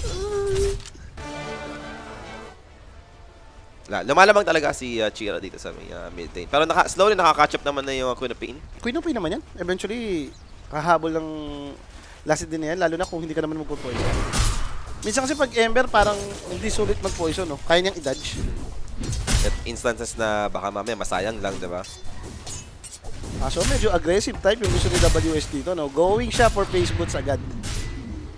Lumalamang talaga si Chira dito sa may mid lane. Pero slowly nakaka-catch up naman na yung Queen of Pain. Queen of Pain naman yan. Eventually, kahabol ng last din na yan, lalo na kung hindi ka naman magpo-poison. Minsan kasi pag Ember, parang hindi sulit mag-poison, no? Kaya niyang i-dodge. At instances na baka mamaya masayang lang, di ba? So medyo aggressive type yung gusto ni WS dito, no? Going siya for face boots agad.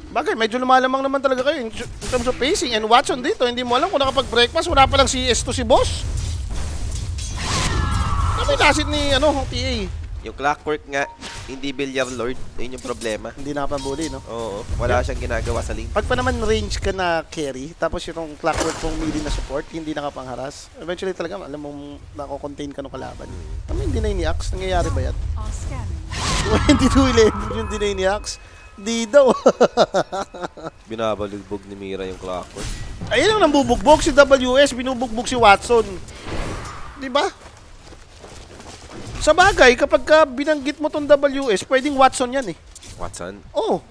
Bagay, medyo lumalamang naman talaga kayo in terms of pacing. And Watson dito, hindi mo alam kung nakapag-breakfast, wala pa lang CS2 si boss. Ano yung nasit ni, TA? Yung Clockwork nga, hindi Billiard Lord. Yun yung problema. Hindi nakapambuli, no? Oo, wala siyang ginagawa sa lane. Pag pa naman range ka na carry, tapos yung Clockwork pong melee na support, hindi nakapangharas, eventually talaga, alam mong nako-contain ka ng kalaban. Ano yung deny ni Axe? Nangyayari ba yan? All scanning. 22-11 yung deny ni Axe? Di daw. Binabalugbog ni Mira yung Clockwork. Ayun ang nambubugbog si WS, binubugbog si Watson. Di ba? Sa bagay, kapag ka binanggit mo tong WS, pwedeng Watson yan eh. Watson? Oo.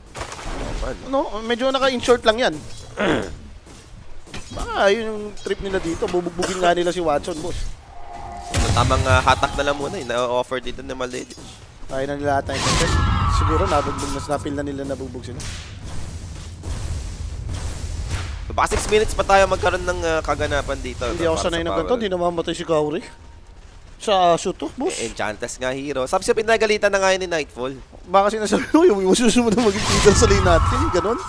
Ano? Medyo naka-in-short lang yan. Baka yun yung trip nila dito. Bubugbugin nga nila si Watson, boss. Tamang hatak na lang muna eh. Na-offer dito na Maledich. Kaya na nila ata yung contest. Siguro nabugbog na, napil na nila nabugbog sila. Baka 6 minutes pa tayo magkaroon ng kaganapan dito. Hindi ako sanay ng ganito, hindi namamatay si Kauri. Sa aso to, boss. Enchantress nga hero. Sabi siya pinagalitan na nga yun ni Nightfall. Baka sinasabi ko, yung masusunod na maging leader sa lane natin, ganon.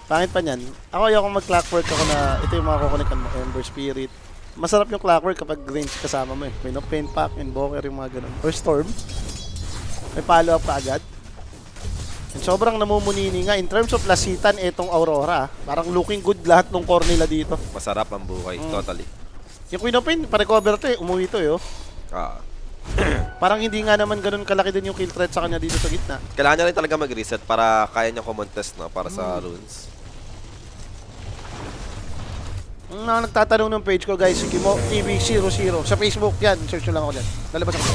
Pangit pa niyan. Ako ayoko mag-clockwork ako na ito yung mga kukunikan mo, Ember Spirit. Masarap yung clockwork kapag range kasama mo eh. May no pain pack, invoker, yung mga ganon. Or storm. May follow up ka agad. And sobrang namumunini nga in terms of lasitan itong Aurora. Parang looking good lahat ng core nila dito. Masarap ang buhay. Totally. Yung Queen of Pain, pa-recover to eh. Umuwi to eh. Oh. Ah. Parang hindi nga naman ganun kalaki din yung kill threat sa kanya dito sa gitna. Kailangan niya rin talaga mag-reset para kaya niya kumontest, no? Para sa runes. Ang nagtatanong ng page ko guys, Kimo TV00 sa Facebook yan. Search nyo lang ako dyan. Lalabas ako.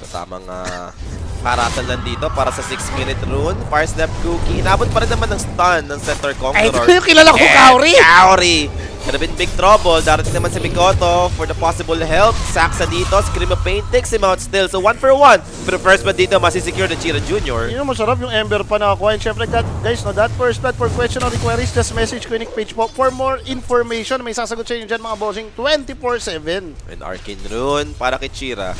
Tamang paratan lang dito para sa 6-minute rune. Fire Step Cookie. Inabot pa rin naman ng stun ng Center Ay, ito Conqueror. yung kilala ko, Kaori! Kaori! Could have been big trouble. Darating naman si Mikoto for the possible help. Saksa dito. Scream of Pain takes him out still. So 1 for 1. Pero first blood dito, masisecure the Chira Jr. Yun ang masarap yung Ember pa nakakuha. And syempre, guys, no, that first blood for question or inquiries, just message Quinic page po for more information. May sasagot sa inyo dyan mga bossing 24/7. And Arcane Rune para kay Chira.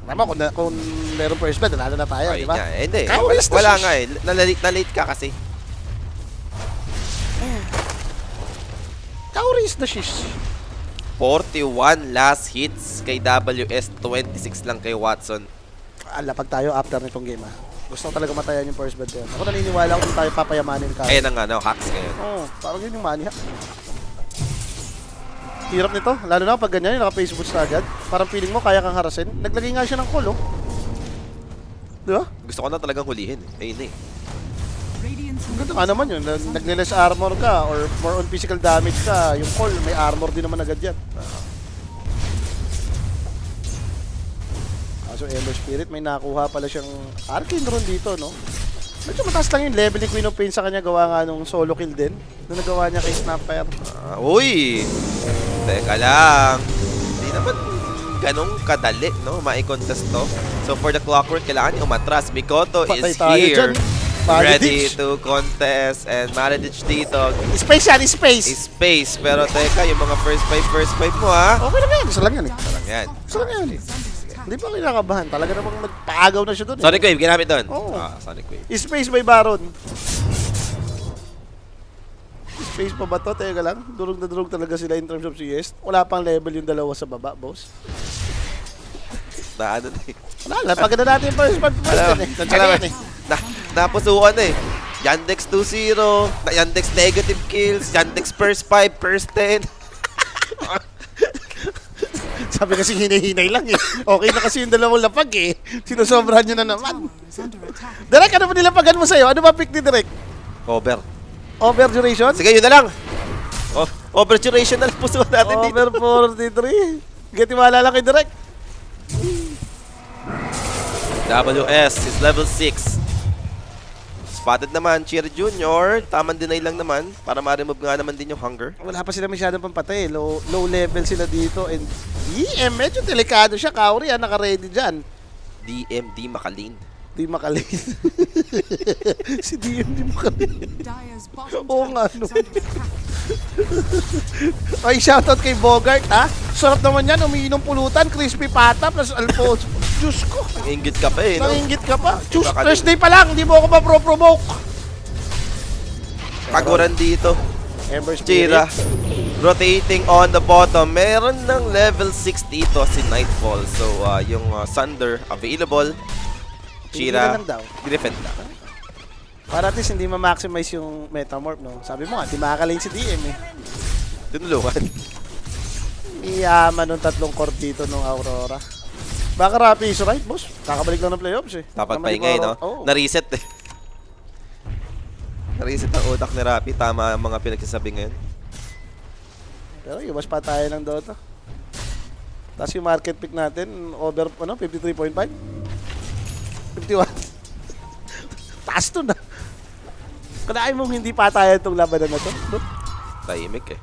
Tama, kung meron first blood, nalala na tayo, Ay, di ba? niya. Hindi. Kawalis na Wala siya. nga eh. Na-late ka kasi. Kaori is the shish. 41 last hits kay WS. 26 lang kay Watson. Alapag tayo after nitong game, ha. Gusto ko talaga matayan yung first blood ko. Ako naniniwala kung tayo papayamanin ka. Ayan ang hacks ngayon. Oo, parang yun yung mania. Hirap nito, lalo na pag ganyan, naka-face boots na agad. Parang feeling mo kaya kang harasin. Naglagay nga siya ng call, oh. Di ba? Gusto ko na talagang hulihin. Ayun eh. Radiant's Ganda nga naman yun. Nagle-less armor ka or more on physical damage ka. Yung call, may armor din naman agad yan. So Ember Spirit, may nakuha pala siyang Arcane Rune dito, no? Medyo mataas lang yung level ni Queen of Pain sa kanya, gawa nga nung solo kill din. Nung nagawa niya kay Snapfire. Uy! Teka lang. Hindi naman ganong kadali, no? Mai-contest to. So for the Clockwork, kailangan niya umatras. Mikoto Patay is tayo here. dyan. Ready Maledich. to contest. And Maledich dito. Space yan, space! Space. Pero teka, yung mga first five mo, ha? Okay lang yan, isa lang yan eh. Parang yan. Isa lang yan. Hindi pa kinakabahan. Talaga namang nagpaagaw na siya doon. Sonic Wave, ginamit doon. Oo. Sonic Wave. Space by Baron. Space pa ba to? Teka lang. Durog na durog talaga sila in terms of CS. Wala pang level yung dalawa sa baba, boss. Na ano na eh. Wala lang. Pagkada natin yung first part Alam, eh. Nandiyan eh. napusuan eh. Yandex 2-0, Yandex negative kills, Yandex first 5, first 10. Sabi kasi hinahinay lang eh. Okay na kasi yung dalawang lapag eh. Sinusobrahan nyo na naman. is under attack. Direk, ano ba nilapagan mo sa'yo? Ano ba pick ni Direk? Over. Over duration? Sige, yun na lang. Over duration na lang pusuan natin dito. Over 43. Gatiwala lang kay Direk. WS is level 6. Spotted naman, Cheer Jr. Tamang deny lang naman para ma-remove nga naman din yung hunger. Wala pa sila masyadong pampatay. Low level sila dito. And DM, medyo delikado siya. Kaori, naka-ready dyan. DMD Makalin. Di makalin. Si DM di makalin. Dire's bottom Oo nga, tower no. is under attack. Ay, shoutout kay Bogart, ha? Sarap naman yan, umiinom pulutan, crispy pata, plus Alfonso. Diyos ko, Ingit ka pa eh, no? nangingit ka pa. Diyos, Baka- Thursday pa lang, hindi mo ako ma-provoke. Paguran dito. Ember Spirit. Chira. Rotating on the bottom. Meron ng level 6 dito si Nightfall. So, yung Thunder available. Chira, Tingnan lang daw. defend lang. Para at least hindi ma-maximize yung Metamorph, no? Sabi mo nga, di makakalain si DM, eh. Tinulungan. Iyaman nung tatlong core dito nung Aurora. Baka Rappi is right, boss. Kakabalik lang ng playoffs, eh. Dapat Naman paingay, di ba, no? oo. Na-reset eh. Na-reset ang utak ni Rappi. Tama ang mga pinagsasabi ngayon. Pero iwas pa tayo ng Dota. Tapos yung market pick natin, over, 53.5? 51. Taas to na. Kanain mong hindi pa tayo itong labanan na to. No? Tahimik eh.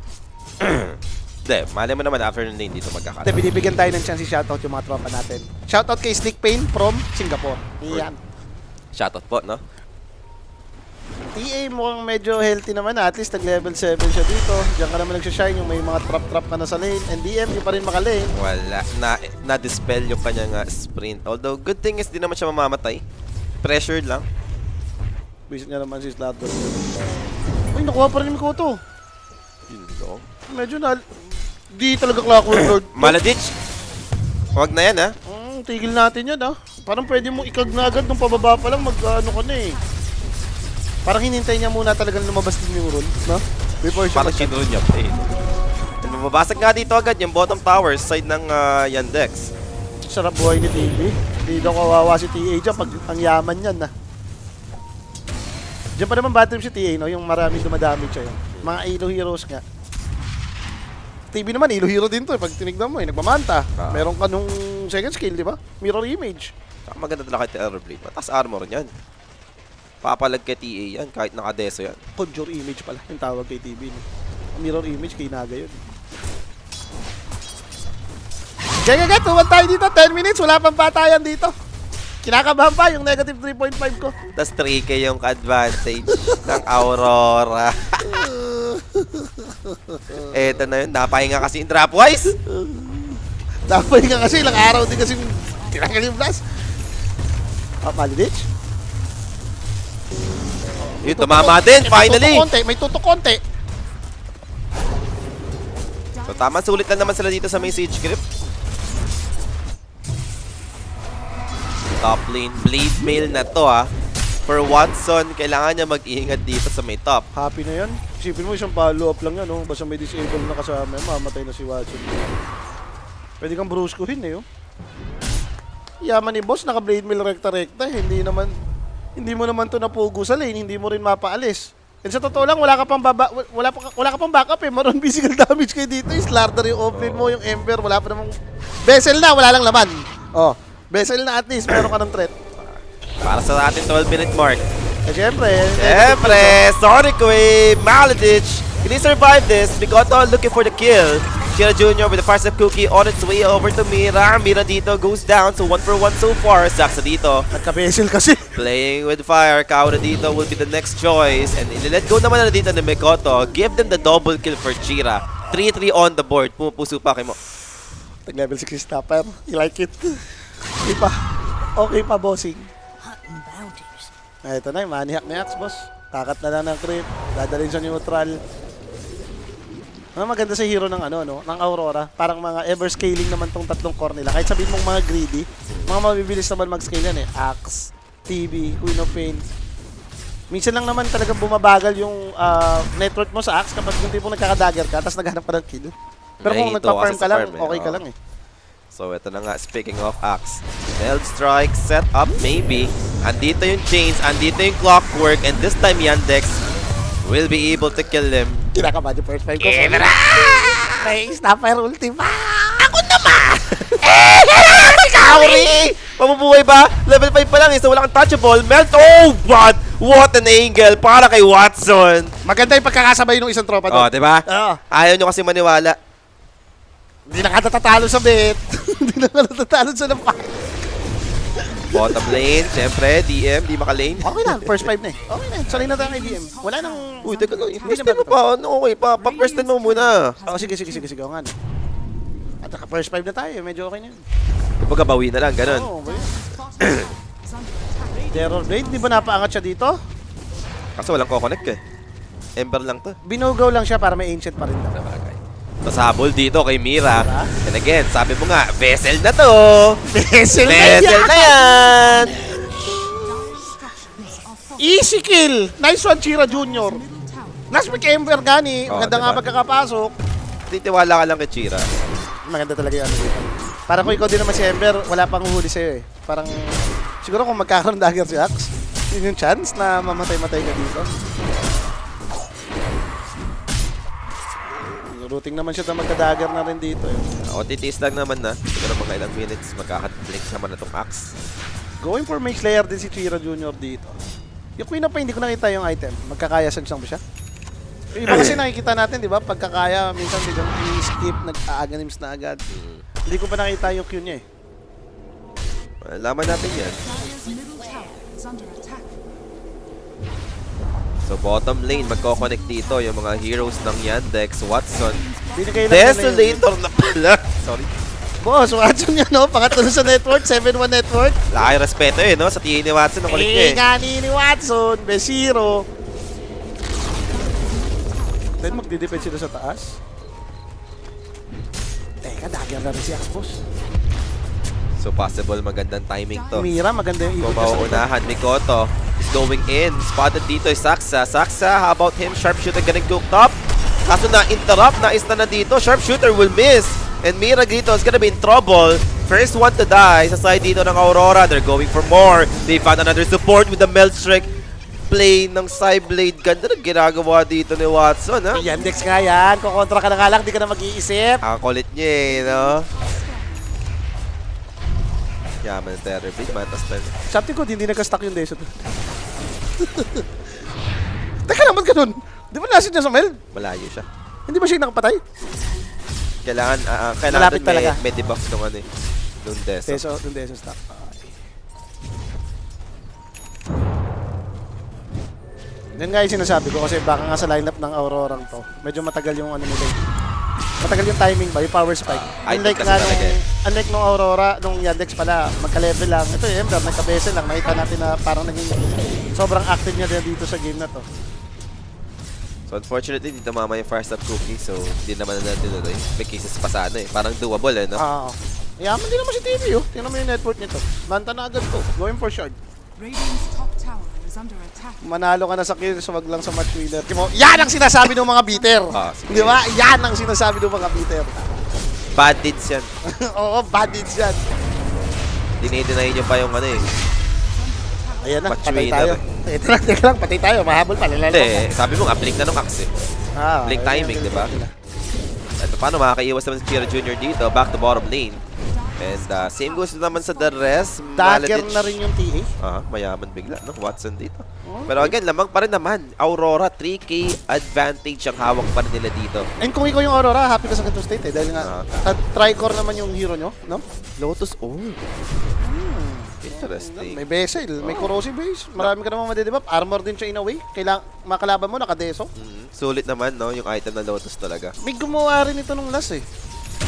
Hindi, mali mo naman after ng lane dito Hindi, magkakaroon. binibigyan tayo ng chance i-shoutout yung mga tropa natin. Shoutout kay Slick Pain from Singapore. Iyan. Shoutout po, no? TA mukhang medyo healthy naman na. At least nag-level 7 siya dito. Diyan ka naman nagsashine yung may mga trap-trap ka na sa lane. And DM, yung pa rin makalane. Wala. Na-dispel yung kanyang sprint. Although, good thing is di naman siya mamamatay. Pressured lang. Visit niya naman si Slaughter. Uy, nakuha pa rin ni Mikoto. Yun, no? Medyo na... Di talaga Clockwork Lord. Maladich! Huwag na yan, ha? Tigil natin yan, ah. Parang pwede mong ikag na agad nung pababa pa lang mag-ano ka na eh. Parang hinintay niya muna talagang lumabas din yung rune, no? Before siya Parang sinunod niya pa eh. And mababasag nga dito agad yung bottom tower side ng Yandex. Sarap buhay ni TV. Hindi daw kawawa si TA dyan pag ang yaman yan na. Diyan pa naman bottom si TA, no? Yung maraming dumadamage siya yun. Mga Elo Heroes nga. TV naman, Elo Hero din to eh. Pag tinignan mo eh, nagmamanta. Meron ka nung second skill, di ba? Mirror image. Saka maganda talaga kay Terrorblade. Mataas armor niyan. Papalag kay TA yan kahit nakadeso yan. Conjure image pala yung tawag kay TV. No? Mirror image kay Naga yun. Gaya tuwan tayo dito. 10 minutes, wala pang batayan dito. Kinakabahan pa yung negative 3.5 ko. Tapos 3K yung advantage ng Aurora. Eto na yun. Napahinga kasi yung Dropwise. Dapat nga kasi ilang araw din kasi tinagal yung blast. Maliditch. Yun, tumama din. Finally. May tutok konti. So tama, sulit lang naman sila dito sa may siege grip. Top lane, blade mail na to ha. For Watson, kailangan niya mag-iingat dito sa may top. Happy na yan. Isipin mo isang follow-up lang yan, no? Basta may disable na kasama, mamatay na si Watson. Pwede kang bruskuhin eh, oh. Yaman ni boss, naka-blade mill rekta-rekta. Hindi mo naman to napugo sa lane, hindi mo rin mapaalis. And sa totoo lang, wala ka pang backup eh. Maroon physical damage kayo dito. Slardar yung off-lane mo, yung Ember, wala pa namang... Vessel na, wala lang laman. Oh, Vessel na at least, meron ka ng threat. Para sa ating 12-minute mark. Eh, syempre. Sonic Wave, Maladich. Can he survive this? Bigoto looking for the kill. Kira Jr. with the fast step cookie on its way over to Mira. Mira dito goes down, so 1 for 1 so far. Saksa dito. Nagka-Vessel kasi. Playing with fire. Kaura dito will be the next choice. And let go naman na dito ni Mikoto. Give them the double kill for Jira. 3-3 on the board. Pumupuso pa kay mo. Tag-level 6 stopper. You like it? Okay pa. Okay pa, bossing. Ito na yung Maniac na Axe, boss. Kakat na lang ng creep. Dadalhin sa neutral. Maganda sa hero ng ng Aurora. Parang mga ever-scaling naman tong tatlong core nila. Kahit sabihin mong mga greedy, mga mabibilis naman mag-scale yan eh. Axe, TB, Queen of Pain. Minsan lang naman talagang bumabagal yung network mo sa Axe kapag yung tipo nagkakadagger ka, tapos naghanap ka ng kill. Pero kung Nahihito nagpa-farm kasi ka sa lang, farm eh. okay ka lang eh. So ito na nga, speaking of Axe. Held strike, set up maybe. Andito yung chains, andito yung clockwork, and this time Yandex will be able to kill him. Kinakabahan yung first 5 ko. May stopper ultima. Ako naman! Si Kauri! Mabubuhay ba? Level 5 pa lang eh, so wala kang touchable. Melt, oh God! What an angle para kay Watson! Maganda yung pagkakasabay ng isang tropa doon. Oh, diba? Oo. Ayaw nyo kasi maniwala. Hindi na ka natatalo sa bet. Hindi na ka natatalo sa lapak. Bottom lane, syempre, DM, di makalane. Okay na, first 5 na eh. Okay na, sanay na tayo kay DM. Wala nang... Uy, teka lang, Hindi first na time mo pa, ano, okay pa, pa-first time mo muna. Oh, sige, oo nga. At naka first 5 na tayo, medyo okay na yun. Pagkabawi na lang, ganun. Oo, ba yun? Bottom is under attack. Terror Blade, di ba napaangat siya dito? Kaso walang ko-connect eh. Ember lang to. Binugaw lang siya para may ancient pa rin daw. Sabagay. Tapos habol dito kay Mira. Mira? And again, sabi mo nga, vessel na to. Vessel Vessel na yan. Structures are fortified. Easy kill! Nice one, Chira Jr. Middle tower Last week, Ember gani. Oh, Maganda nga diba? pagkakapasok. Titiwala ka lang kay Chira. Maganda talaga yung dito. Para kung ikaw din naman si Ember, wala pang uhuli sa'yo eh. Parang, siguro kung magkakaroon dagger si Axe, yun yung chance na mamatay-matay ka dito. Routing naman siya na magka-dagger na rin dito eh. Ako titiis lang naman na. Siguro mga ilang minutes, magkaka-blink naman na itong Axe. Going for Mage Slayer din si Chira Jr. dito. Yung Queen of Pain, hindi ko nakita yung item. Magkakaya sagsang ba siya? Yung iba kasi nakikita natin, di ba? Pagkakaya, minsan biglang i-skip, nag-aganims na agad. Hindi ko pa nakita yung Q niya eh. Laman natin yan. Dire's middle tower is under attack. So bottom lane, magkoconnect dito yung mga heroes ng Yandex, Watson. Binigay lang nila yun. Desolator na pala. Sorry. Boss, Watson yan, no? Pangatlo sa network, 7-1 network. Laki respeto eh, no? Sa TA ni Watson, ang kulit niya eh. Gani ni Watson, Besiro. Then magdidepend sila sa taas. Teka, dagger na rin si Axe, boss. So possible magandang timing to. Mira, maganda yung Kung ibig ka sa likod. mauunahan, Mikoto is going in. Spotted dito is Saksa. Saksa, how about him? Sharpshooter getting cooked up. Kaso na-interrupt, na-ista na dito. Sharpshooter will miss. And Mirag dito is gonna be in trouble. First one to die sa side dito ng Aurora. They're going for more. They found another support with the Melstrike play ng Psyblade. Ganda na ginagawa dito ni Watson, ha? Yandex nga yan. Kukontra ka na nga lang, di ka na mag-iisip. Ang kulit niya eh, no? Yaman ng Terror Blade, matas na. Sabi ko, hindi nagka-stuck yung Desot. Teka naman ganun. Di ba nasin niya sa Mel? Malayo siya. Hindi ba siya nakapatay? Kailangan Malapit dun talaga. may debuff nung ano eh. Nung Deso. Yung Desot stuck. Yan nga yung sinasabi ko kasi baka nga sa lineup ng Aurora to. Medyo matagal yung ano nila. Matagal yung timing ba, yung power spike. I Unlike think nga kasi nung, talaga unlike nung Aurora, nung Yandex pala, magka-level lang. Ito yung Ember, nagka-bese lang. Nakita natin na parang naging sobrang active niya din dito sa game na to. So unfortunately, dito mama yung first up cookie. So hindi naman na tinuloy. May cases pa sana eh. Parang doable eh, no? Oo. Yaman din naman si TV, oh. Tingnan mo yung network nito. Banta na agad to. Going for short. Radiant's top tower is under attack. Manalo ka na sa kills, wag lang sa match winner. Yan ang sinasabi ng mga beater. Sige. Di ba? Yan ang sinasabi ng mga beater. Bad deeds yan. Oo, bad deeds yan. Dinay-deny nyo pa yung ano eh. Ayan na, Match patay winner tayo. eh. Teka lang, patay tayo. Mahabol pa. Lalalo Hindi, sabi mo nga, blink na nung axe eh. Ah, Blink timing, di ba? At paano makakaiwas naman si Chira Jr. dito? Back to bottom lane. And same goes naman sa the rest. Dagger Maladich. na rin yung TA. Mayaman bigla, no? Watson dito. Pero again, lamang pa rin naman. Aurora, 3K advantage ang hawak pa rin nila dito. And kung ikaw yung Aurora, happy ka sa Kanto State eh. Dahil nga, Tricore naman yung hero nyo, no? Lotus, interesting. May Vessel, may Corrosive Base. Marami ka naman madidebap. Armor din siya in a way. Kailangan makalaban mo, nakadeso. Sulit naman, no? Yung item na Lotus talaga. May gumawa rin ito nung last eh.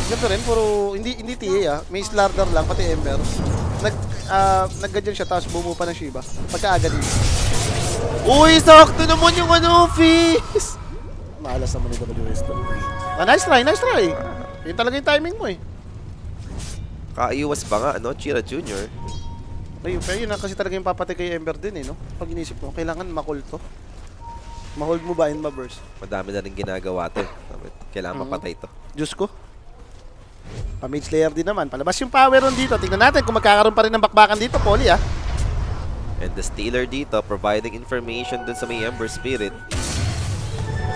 Ganito rin, puro, hindi TA may Slardar lang, pati Ember. Naggadyan siya, tapos bumuo pa ng Shiba. Pagkaaga din. Uy, sakto naman yung ano, Fizz! Maalas naman ni WS to. Nice try, nice try. Yun talaga yung timing mo eh. Kaiwas pa nga, no? Chira Jr. Pero yun na kasi talaga yung papatay kay Ember din eh, no? Pag inisip mo, kailangan ma-call to. Ma-hold mo ba in ma-burst? Madami na rin ginagawa to. Kailangan mapatay to. Diyos ko. Pa-mage layer din naman. Palabas yung power on dito. Tingnan natin kung magkakaroon pa rin ng bakbakan dito, Poly ah. And the Stealer dito, providing information dun sa may Ember Spirit.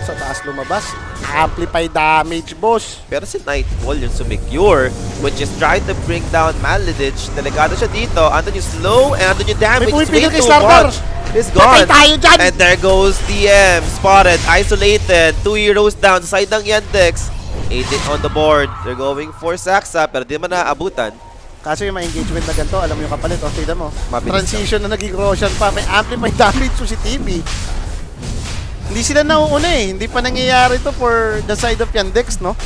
Sa taas lumabas. Amplify damage, boss. Pero si Nightfall yung sumecure, which is trying to bring down Maladich. Delikado siya dito. Andun yung slow and andun yung damage. May It's way pumipigil kay too Slardar. much. He's gone. Patay tayo dyan! And there goes TM. Spotted, isolated. 2 heroes down sa side ng Yandex. 18 on the board. They're going for Saksa, pero di naman naaabutan. Kaso yung mga engagement na ganito, alam mo yung kapalit. O, tignan mo. Mabilis Transition na naging Roshan pa. May amplify damage to si TB. Hindi sila nauuna eh. Hindi pa nangyayari to for the side of Yandex, no?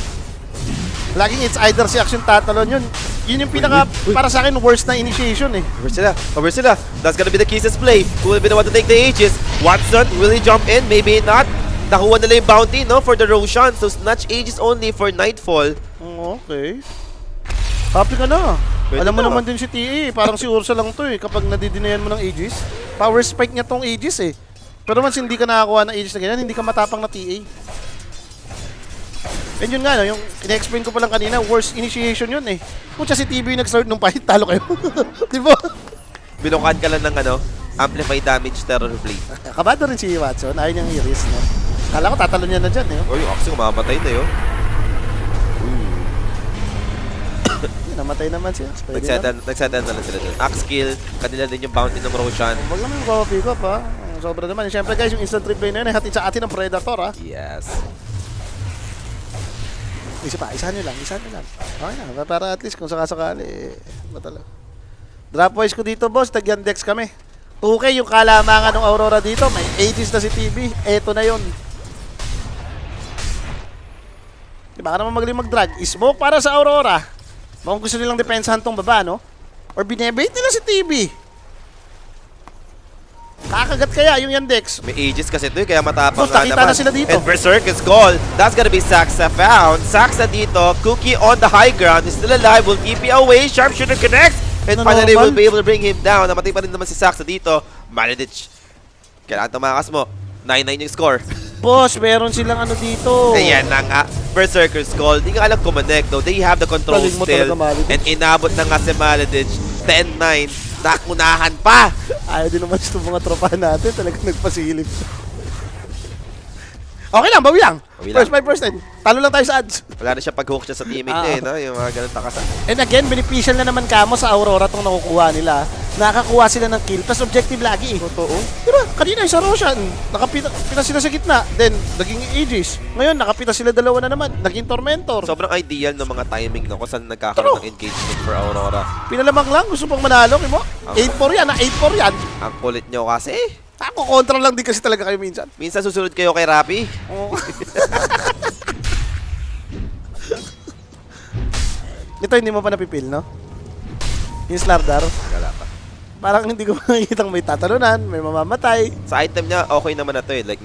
Laging it's either si Action tatalon yun. Yun yung pinaka, para sa akin, worst na initiation eh. Over sila. Over sila. That's gonna be the Kisses play. Who will be the one to take the Aegis? Watson, will he jump in? Maybe not. Nakuha nila yung bounty, no? For the Roshan. So, snatch Aegis only for Nightfall. Okay. Happy ka na. Pwede Alam mo na. naman din si TA eh. Parang si Ursa lang to eh. Kapag nadidinayan mo ng Aegis. Power spike niya tong Aegis eh. Pero once hindi ka nakakuha ng Aegis na ganyan, hindi ka matapang na TA. And yun nga, no, yung ina-explain ko pa lang kanina, worst initiation yun eh. Kung si TV yung nag-start nung fight, talo kayo. Di ba? Binukan ka lang ng ano, amplify damage terror blade. Kabado rin si Watson. Ayaw niyang i-risk, no? Kala ko tatalo niya na dyan eh. Oh, yung Oxy kumamatay na yun. Namatay naman siya. Pwede na. Nagsetan na lang sila dun. Axe kill, kanila din yung bounty ng Roshan. Huwag naman yung pick up ha. Sobra naman. Siyempre guys, yung instant replay na yun ay hatid sa atin ng Predator ha. Yes. Isahan nyo lang. Okay na, para at least kung sakasakali, matala. Drop wise ko dito boss, tag-Yandex kami. 2K yung kalamangan ng Aurora dito, may 80s na si TV, eto na yun. Diba ka naman magaling mag-drag, smoke para sa Aurora. Kung gusto nilang depensahan tong baba, no? Or binebait nila si TV. Kakagat kaya yung Yandex. May Aegis kasi ito kaya matapang Boss, nakita na sila dito. And Berserk is gone. That's gonna be Saksa found. Saksa dito. Cookie on the high ground. He's still alive. Will keep you away. Sharpshooter connects. And Ano finally naman? will be able to bring him down. Namatay pa rin naman si Saksa dito. Maladich Kailangan tumakas mo. 9-9 yung score. Boss, meron silang ano dito. Ayan na nga. Berserker's Call. Di ka alam kumonect, though. They have the control Galing mo still. talaga, Maledich. And inabot na nga si Maledich. 10-9. Nakunahan pa. Ayaw din naman sa mga tropa natin. Talagang nagpasilip. Okay lang, bawi lang. Bawi lang. First by first time. Talo lang tayo sa ads. Wala na siya pag-hook siya sa teammate niya, eh, no? Yung mga ganun takasan. And again, beneficial na naman kamo sa Aurora itong nakukuha nila. Nakakuha sila ng kill, plus objective lagi eh. Totoo. Diba? Kanina yung sa Roshan, nakapita sila sa gitna. Then, naging Aegis. Ngayon, nakapita sila dalawa na naman. Naging Tormentor. Sobrang ideal ng mga timing, no? Kung saan nagkakaroon ng engagement for Aurora. Pinalamang lang, gusto pang manalo, mo. 8-4 yan, 8-4 yan. Ang kulit nyo kasi. Ako, kontra lang din kasi talaga kayo minsan. Minsan susunod kayo kay Rappi. Oo. Ito hindi mo pa napipil, no? Yung Slardar. Wala pa. Parang hindi ko makikitang may tatalunan, may mamamatay. Sa item niya, okay naman na to eh. Like,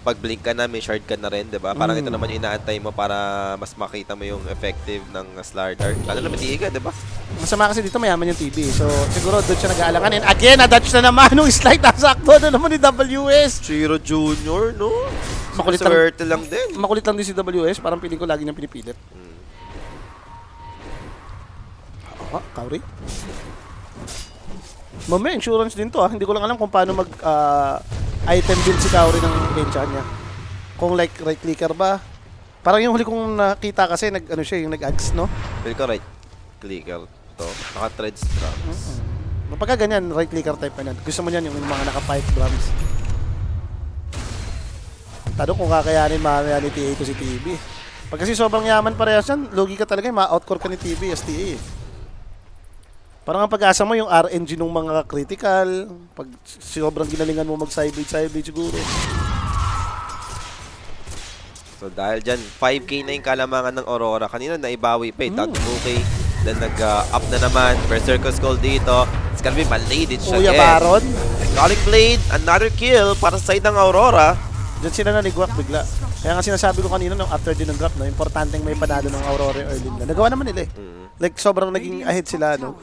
pag-blink ka na, may shard ka na rin, di ba? Parang ito naman yung inaantay mo para mas makita mo yung effective ng Slardar. Lalo na matiiga, di ba? Masama kasi dito mayaman yung TV. So, siguro doon siya nag-aalangan. And again, na-dodge na naman nung slide. Nasakto na naman ni WS. Shiro Jr., no? Makulit lang. Swerte lang din. Makulit lang din si WS. Parang piling ko lagi niyang pinipilit. Kauri. May insurance din to ah. Hindi ko lang alam kung paano mag item build si Kauri ng bencha niya. Kung like right clicker ba? Parang yung huli kong nakita kasi nag-ano siya, yung nag-ags, no? Pwede ka right clicker to. Naka-threads drums. Pagka ganyan, right clicker type na yan. Gusto mo yan yung mga naka-pipe drums. Tanong kung kakayanin mamaya ni TA to si TB. Pag kasi sobrang yaman parehas yan, logi ka talaga, ma-outcore ka ni TB as TA. Parang ang pag-asa mo yung RNG ng mga critical, pag sobrang ginalingan mo mag-sideblade siguro. So dahil dyan, 5k na yung kalamangan ng Aurora. Kanina naibawi pa eh, 2k. Then nag-up na naman. Berserker's Call dito. It's gonna be Maledich Kuya again. Baron. Calling Blade, another kill para sa side ng Aurora. Diyan sila naligwak bigla. Kaya nga sinasabi ko kanina nung after din ng drop, no, importanteng may panalo ng Aurora early na. Nagawa naman nila eh. Like sobrang naging ahead sila, no.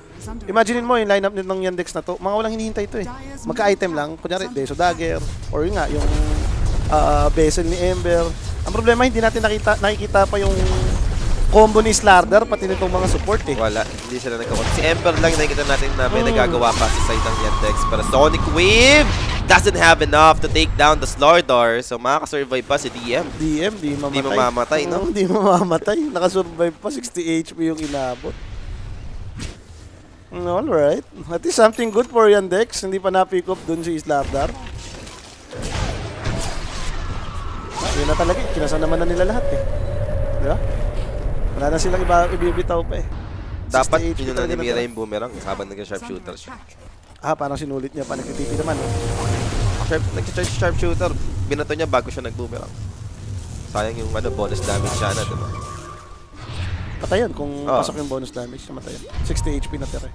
Imaginein mo yung lineup ng Yandex na to, mga walang hinihintay to eh. Magka-item lang, kunyari Deso Dagger, or yun nga, yung Vessel ni Ember. Ang problema, hindi natin nakikita pa yung combo ni Slardar, pati nitong mga support eh. Wala, hindi sila nagkakot. Si Ember lang nakikita natin na may nagagawa pa sa side ng Yandex. Pero Sonic Wave doesn't have enough to take down the Slardar. So makakasurvive pa si DM. DM, di mamamatay. Di mamamatay, no? Di mamamatay. Nakasurvive pa, 60 HP yung inabot. Alright. That is something good for Yandex. Hindi pa na-pick up dun si Slardar. Yun na talaga. Kinasan naman na nila lahat eh. Di ba? Wala na silang ibibitaw pa eh. Dapat 60 HP yun na talaga nimira natira. yung boomerang habang nag-sharpshooter siya. Parang sinulit niya pa. Nagtitipi naman. Eh. Nag-sharpshooter, binato niya bago siya nag-boomerang. Sayang yung bonus damage siya na, diba? Patay yun. Kung pasok yung bonus damage, namatay yun. 60 HP na tira.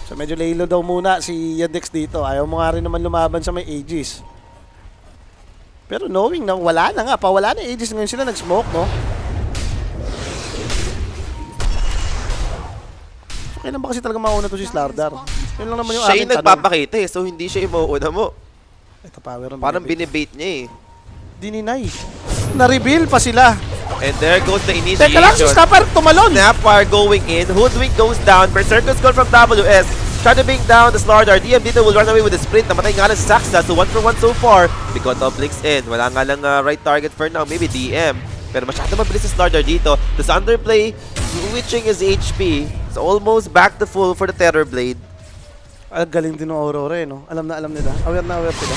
So medyo laylo daw muna si Yandex dito. Ayaw mo nga rin naman lumaban sa may Aegis. Pero knowing na wala na nga, pawala na Aegis ngayon sila nag-smoke, no? So kailan ba kasi talaga mauna to si Slardar? Yun lang naman yung Siya aking yung tanong. nagpapakita eh, so hindi siya yung mauuna mo. Ito power. Parang binibait niya eh. dininay. Na-reveal pa sila. And there goes the initiation. Teka lang, si Snapper tumalon. Snapfire going in. Hoodwink goes down. Berserker's Call from WS. Try to bring down the Slardar. DM dito will run away with the sprint. Namatay nga lang si Saxa. So 1 for 1 so far. Bikoto blinks in. Wala nga lang right target for now. Maybe DM. Pero masyado mabilis si Slardar dito. This underplay, switching his HP. So almost back to full for the Terror Blade. Galing din ng Aurora eh, no? Alam na nila. Aware na aware sila.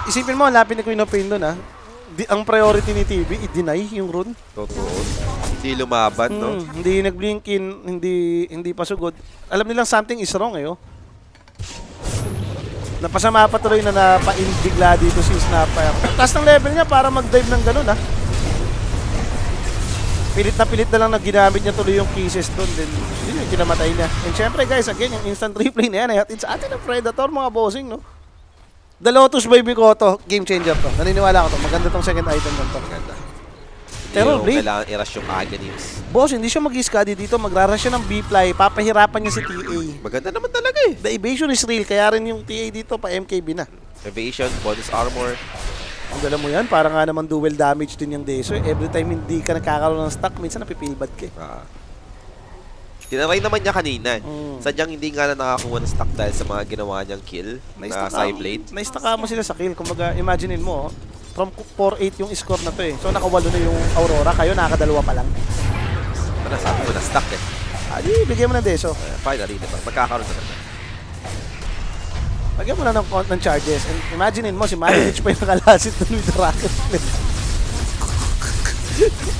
Isipin mo, lapin ni Queen of Pain doon, ha? Ang priority ni TV, i-deny yung rune. Totoo. Hindi lumaban, no? Hindi nag-blink in, hindi pa sugod. Alam nilang something is wrong, eh, oh. Napasama pa tuloy na napaindigla dito si Snapper. Taas ng level niya para mag-dive ng ganun, ha? Pilit na lang na ginamit niya tuloy yung kisses doon. Then, yun yung kinamatay niya. And syempre, guys, again, yung instant replay na yan, ay hatid sa atin ng Predator, mga bossing, no? The Lotus by Bikoto, game changer to. Naniniwala ko to. Maganda tong second item lang to. Maganda. Terror yung Blade. kailangan i-rush yung Aghanim. Boss, hindi siya mag-scuddy dito. Magra-rush siya ng B-fly. Papahirapan niya si TA. Maganda naman talaga eh. The evasion is real. Kaya rin yung TA dito pa MKB na. Evasion, bonus armor. Ang alam mo yan, para nga naman dual damage din yung Deso. Every time hindi ka nakakaroon ng stock, minsan napipilbad ka eh. Tinaray naman niya kanina. Mm. Sadyang hindi nga na nakakuha ng stock dahil sa mga ginawa niyang kill na Psyblade. Naistaka mo sila sa kill. Kumbaga, imaginein mo, from 4-8 yung score na to eh. So, nakawalo na yung Aurora. Kayo, nakakadalawa pa lang. Ano, sabi ko na stock eh. Adi, bigyan mo ng Deso. Finally, diba? Magkakaroon na naman. Lagyan mo na ng charges. And imaginein mo, si Malich pa yung nakalasit dun with the rocket flip.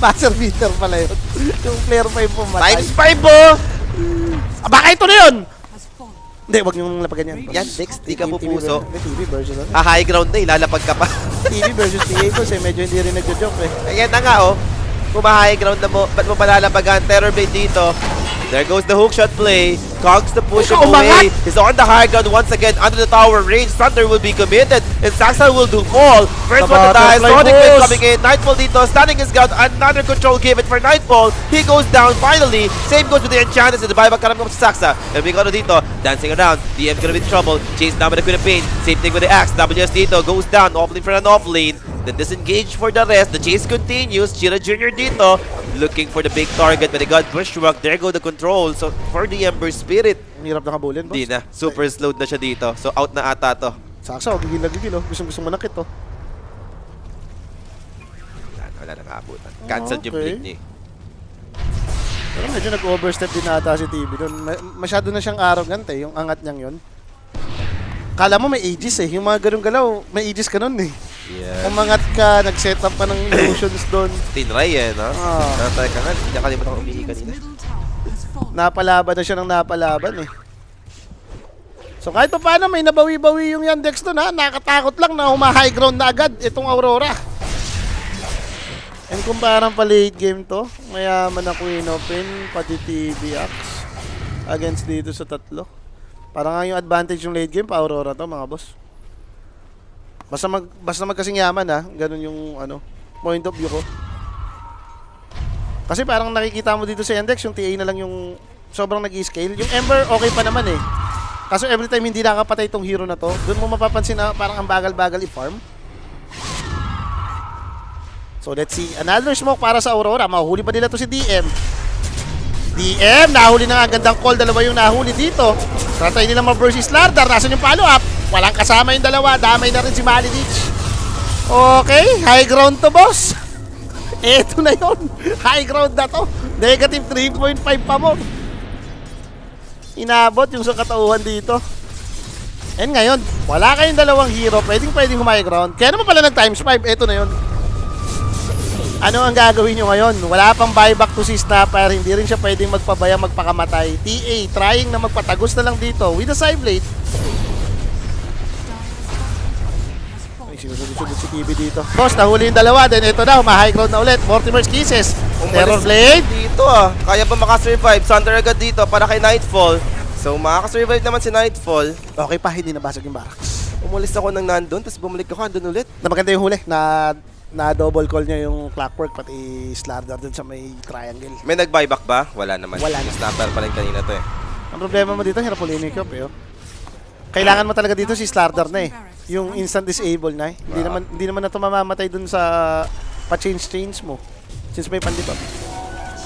Master beater pala yun. Yung player pa yung pumatay. Times 5 po! Baka ito na yun! Has fallen. Hindi, wag niyong lapagan yan. Yan, Dex, di ka pupuso. TV version lang. High ground na, ilalapag ka pa. TV versus TA boss eh. Medyo hindi rin nagjo-joke eh. Ayan na nga oh. Kung ma-high ground na mo, ba't mo palalabagan? Terror Blade dito. There goes the hookshot play. Cogs to push him away. He's on the high ground once again under the tower range. Thunder will be committed. And Saxa will do fall. First one to die. Sonic Wind coming in. Nightfall dito. Standing his ground. Another control given for Nightfall. He goes down finally. Same goes with the Enchantress. And the buyback karaming si Saxa. And we got dito. Dancing around. DM gonna be in trouble. Chase down with the Queen of Pain. Same thing with the Axe. WS dito. Goes down. Offlane for an offlane. Then disengage for the rest. The chase continues. Chira Jr. dito. Looking for the big target. But they got bushwhacked. There go the control. So for the Ember Spirit. Ang hirap na kabulin boss. Hindi na. Super slowed na siya dito. So out na ata to. Saksa, gigil na gigil oh. Gusto mo nakit oh. Wala nang aabutan. Cancelled yung Okay. blink niya. Pero medyo nag-overstep din ata si TV doon. Masyado na siyang arrogant eh, yung angat niyang yun. Kala mo may aegis eh. Yung mga ganung galaw, may aegis ka nun eh. Yeah. Umangat ka, nag-set up ka ng illusions doon. Tinry eh, no? Ah. Natay ka nga. Hindi niya kalimutan kung umihi His kanina. middle tower has fallen. Napalaban na siya ng napalaban eh. So kahit pa paano may nabawi-bawi yung Yandex doon ha. Nakatakot lang na huma-high ground na agad itong Aurora. And kung parang pa late game to, mayaman na Queen Open, pati TBX against dito sa tatlo. Parang nga yung advantage yung late game pa Aurora to mga boss. Basta magkasing yaman ha, ganun yung ano, point of view ko. Kasi parang nakikita mo dito sa Yandex, yung TA na lang yung sobrang nag-scale. Yung Ember okay pa naman eh. Kaso every time hindi nakapatay itong hero na to, doon mo mapapansin na parang ang bagal-bagal i-farm. So let's see, another smoke para sa Aurora. Mahuhuli pa nila to si DM. DM, nahuli na nga, gandang call. Dalawa yung nahuli dito. Tratay nila ma-verse si Slardar. Nasaan yung follow-up? Walang kasama yung dalawa. Damay na rin si Maledich. Okay, high ground to boss. Eto na yun. High ground na to. Negative 3.5 pa mo. Inabot yung sa katauhan dito. And ngayon, wala kayong dalawang hero. Pwedeng high ground. Kaya naman pala nag times 5. Eto na yun. Ano ang gagawin nyo ngayon? Wala pang buyback to si Snapper. Hindi rin siya pwedeng magpabaya, magpakamatay. TA, trying na magpatagos na lang dito with the Psyblade. Ay, sinusunod si TV dito. Boss, nahuli yung dalawa. Then ito na, high ground na ulit. Mortimer's Kisses. Terror Blade. Dito ah. Kaya ba makasurvive? Thunder agad dito para kay Nightfall. So makakasurvive naman si Nightfall. Okay pa, hindi nabasag yung barracks. Umalis ako ng nandun, tapos bumalik ako andun ulit. Na maganda yung huli. Na double call niya yung Clockwork, pati Slardar dun sa may triangle. May nag-buyback ba? Wala naman. Wala. Yung snapper pa rin kanina to eh. Ang problema mo dito, hirap ulitin ko, pero kailangan mo talaga dito si Slardar na eh. Yung instant disable na eh. Hindi naman na ito mamamatay dun sa pa-change mo. Since may pandibab.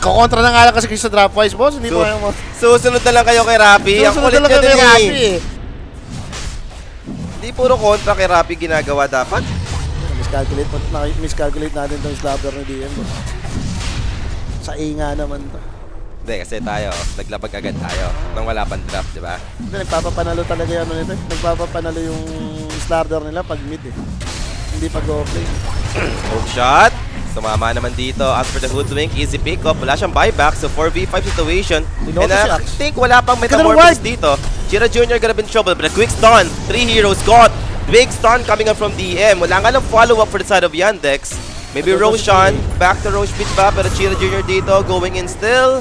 Kukontra na nga lang kasi sa Dropwise, boss. Hindi So, mo mo. susunod na lang kayo kay Rappi. Ang Susunod kulit na lang niya kami din Rappi eh. eh. Hindi puro kontra kay Rappi ginagawa dapat. Miscalculate natin itong Slardar ni DM, boss. Sa A nga naman to. Hindi, kasi tayo, naglabag agad tayo nang wala pang draft, di ba? Hindi, nagpapapanalo talaga yung ano nito eh. Nagpapapanalo yung Slardar nila pag mid eh. Hindi pag go-play. Hook shot. Sumama naman dito. As for the Hoodwink, easy pick up. Wala siyang buyback. So 4v5 situation. Dinoto And si I Axe. think wala pang Metamorphosis dito. Chira Jr. gonna be in trouble. But a quick stun. 3 heroes got. Big stun coming up from DM. Wala nga lang follow-up for the side of Yandex. Maybe Ito, Roshan. Back to Roche Beat ba? Pero Chira Jr. dito going in still.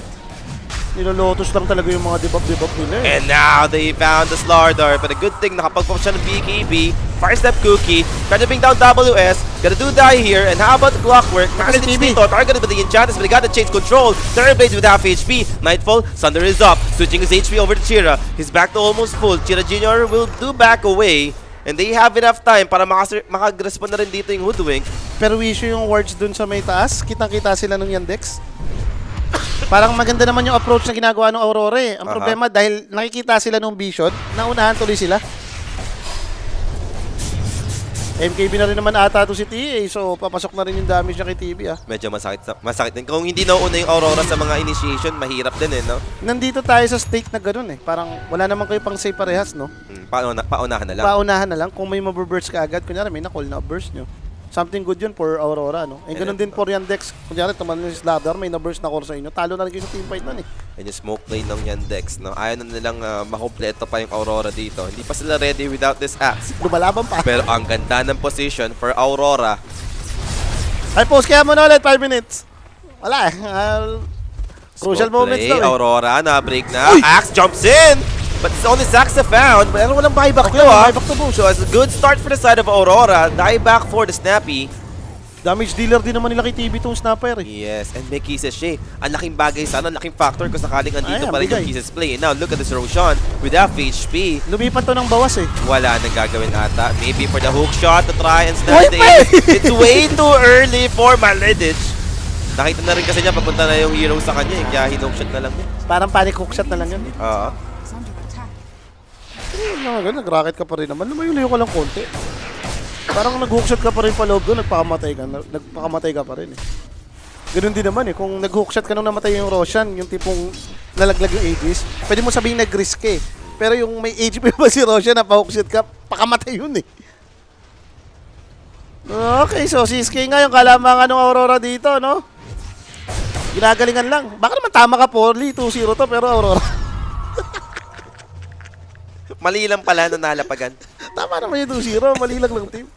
Nilolotos lang talaga yung mga debuff nila eh. And now they found the Slardar. But a good thing, nakapag-pop siya ng BKB. Fire Step Cookie. Trying to bring down WS. Gonna do die here. And how about the Clockwork? Kasi Nakalitis TB. dito. Targeted by the Enchantress, but they got to change control. Terrorblades with half HP. Nightfall, Sunder is up. Switching his HP over to Chira. He's back to almost full. Chira Jr. will do back away. And they have enough time para makag-respond na rin dito yung Hoodwink. Pero issue yung wards dun sa may taas. Kitang-kita sila nung Yandex. Parang maganda naman yung approach na ginagawa ng Aurora eh. Ang problema dahil nakikita sila nung Vision, naunahan tuloy sila. MKB na rin naman ata to si TA, so papasok na rin yung damage niya kay TB ah. Medyo masakit din. Kung hindi nauna yung Aurora sa mga initiation, mahirap din eh, no? Nandito tayo sa state na ganun eh. Parang wala naman kayo pang save parehas, no? Paunahan na lang. Paunahan na lang. Kung may maburst ka agad, kunyari may na-call na burst nyo. Something good yun for Aurora, no? Eh, ganun din for Yandex. Kunyari, tumalan yung Slardar, may na-burst na core sa inyo. Talo na lang kayo sa teamfight nun eh. And yung smoke play ng Yandex, no? Ayaw na nilang makompleto pa yung Aurora dito. Hindi pa sila ready without this axe. Lumalaban pa. Pero ang ganda ng position for Aurora. Ay, post kaya mo na ulit, 5 minutes. Wala eh. Crucial Smoke moments play, daw eh. Aurora na break na. Axe jumps in! But it's only Zaxa found. Pero walang buyback Okay, to buyback to boost. So it's a good start for the side of Aurora. Dieback for the Snappy. Damage dealer din naman nila kay TB tong snapper eh. Yes, and may kisses siya. Ang laking bagay sana, ang laking factor kung sakaling andito Ay, pa rin yung bigay. kisses play. And now look at this Roshan with half HP. Lumipat to ng bawas eh. Wala nang gagawin ata. Maybe for the hook shot to try and Uy, snap the pre! ace. It's way too early for Maledich. Nakita na rin kasi niya papunta na yung hero sa kanya. Kaya hinong shot na lang niya. Parang panic hook shot na lang yun eh. Oo. Is under attack. Nag-rocket ka pa rin naman. Lumayo-layo ka lang konti. Parang nag-hookshot ka pa rin pa loob doon, nagpakamatay ka pa rin eh. Ganun din naman eh, kung nag-hookshot ka nung namatay yung Roshan, yung tipong nalaglag yung Aegis, pwede mo sabihin nag-risk eh. Pero yung may HP pa si Roshan na pa-hookshot ka, pakamatay yun eh. Okay, so si SK nga yung kalamangan ng Aurora dito, no? Ginagalingan lang. Baka naman tama ka, Porly, 2-0 to, pero Aurora. Mali lang pala na nalapagan. Tama naman yung 2-0, mali lang team.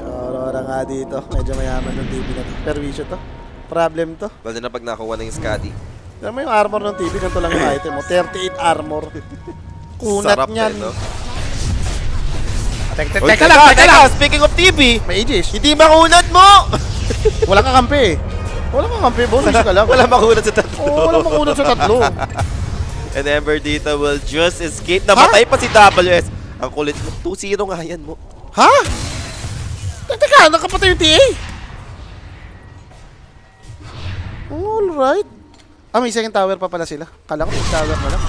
Aurora nga dito. Medyo mayaman ng TV na to. Perwisyo to. Problem to. Lalo na pag nakuha na yung Scotty. Alam mo yung armor ng TV, ganito lang yung item mo. 38 armor. Kunat Sarap niyan. din, no? Teka, Uy, teka lang! Speaking of TV, May Aegis. hindi makunat mo! Wala kang kampi eh. Wala kang kampi, bonus ka lang. Wala makunat sa tatlo. Oo, wala makunat sa tatlo. And Ember dito will just escape. Namatay pa si WS. Ang kulit mo. 2-0 nga yan mo. Ha? Teka, nakapatay yung TA. Alright. Ah, may second tower pa pala sila. Kala ko may tower pa lang.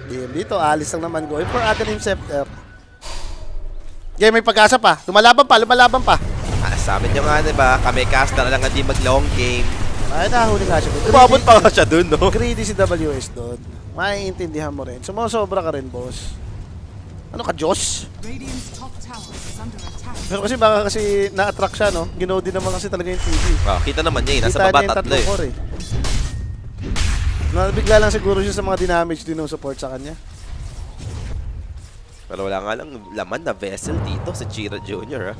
Game dito, alis lang naman. Going for Aghanim Scepter. Game, may pag-asa pa. Lumalaban pa. Ah, sa amin yung ano ba, kami caster lang hindi mag-long game. Ay, nahuli nga siya. Umabot pa nga siya dun, no? Greedy si WS doon. Maiintindihan mo rin. Sumusobra ka rin, boss. Ano ka, Diyos? Radiant's top tower is under attack. Pero kasi baka kasi na-attract siya, no? Ginodi naman kasi talaga yung TV. Wow, kita naman niya eh. Nasa Kita baba niya yung tatlo eh. core eh. Nabigla lang siguro siya sa mga dinamage din ng support sa kanya. Pero wala nga lang laman na vessel dito sa Chira Jr.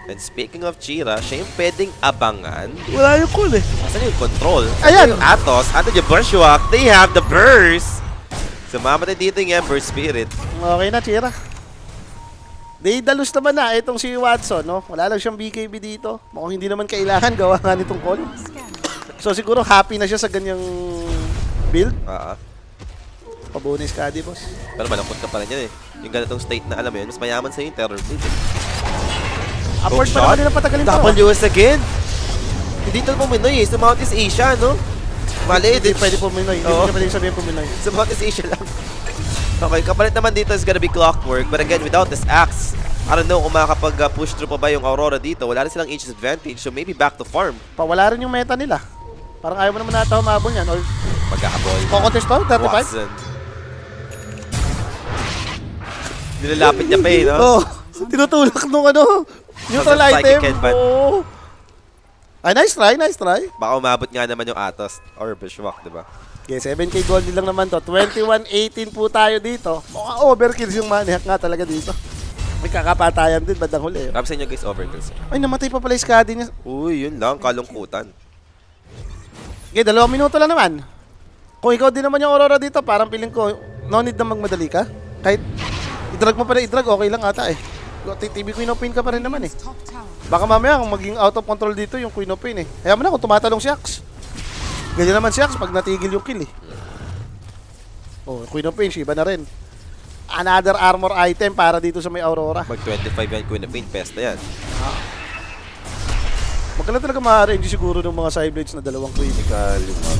And speaking of Chira, siya yung pwedeng abangan. Wala yung cool eh. Asan yung control? Ayan! Yung Atos, ato yung Bushwhack, they have the burst! Sumamatay dito yung Ember Spirit. Okay na, Chira. They dalus naman na itong si Watson, no? Wala lang siyang BKB dito. Mukhang hindi naman kailangan gawa nga nitong call. Scan. So siguro happy na siya sa ganyang build. Bonus ka, di boss. Pero malungkot ka pa rin yan eh. Yung ganitong state na alam mo yun, mas mayaman sa'yo yung Terror Blade. Upward Hook pa naman shot? nila patagalin to. WS again! Hindi ito puminoy eh. Sa Mount Asia, no? Mali, Hindi pwede puminoy. Hindi Oo. niya pwede sabihin puminoy. Sa Mount Asia lang. Okay, kapalit naman dito is gonna be Clockwork. But again, without this axe, I don't know kung makakapag-push through pa ba yung Aurora dito. Wala rin silang Aegis advantage, so maybe back to farm. Pawala rin yung meta nila. Parang ayaw mo naman nata humabol yan. Or Magkakaboy. contest to, 35? Watson. Nilalapit niya pa eh, no? Oh, tinutulak nung ano, neutral Psychic item. headbutt. Oh. Ay, nice try. Baka umabot nga naman yung Atos or Bushwhack, di ba? Okay, 7k gold lang naman to. 21-18 po tayo dito. Mukhang overkill yung Maniac nga talaga dito. May kakapatayan din, bandang huli. Grabe sa inyo guys, overkill sir. Ay, namatay pa pala yung Skadi niya. Uy, yun lang, kalungkutan. Okay, 2 minuto lang naman. Kung ikaw din naman yung Aurora dito, parang feeling ko, no need na magmadali ka. Kahit i-drag mo pa na i-drag, okay lang ata eh. TV Queen of Pain ka pa rin naman eh. Top tower Baka mamaya kung maging out of control dito yung Queen of Pain eh. Kaya mo na kung tumatalong si Axe. Ganyan naman si Axe pag natigil yung kill eh. Oh, Queen of Pain, Shiba na rin. Another armor item para dito sa may Aurora. Mag 25 yan, Queen of Pain, pesta yan. Magkala talaga ma-arrange siguro ng mga Cyblades na dalawang Queen. Technical, yung mga...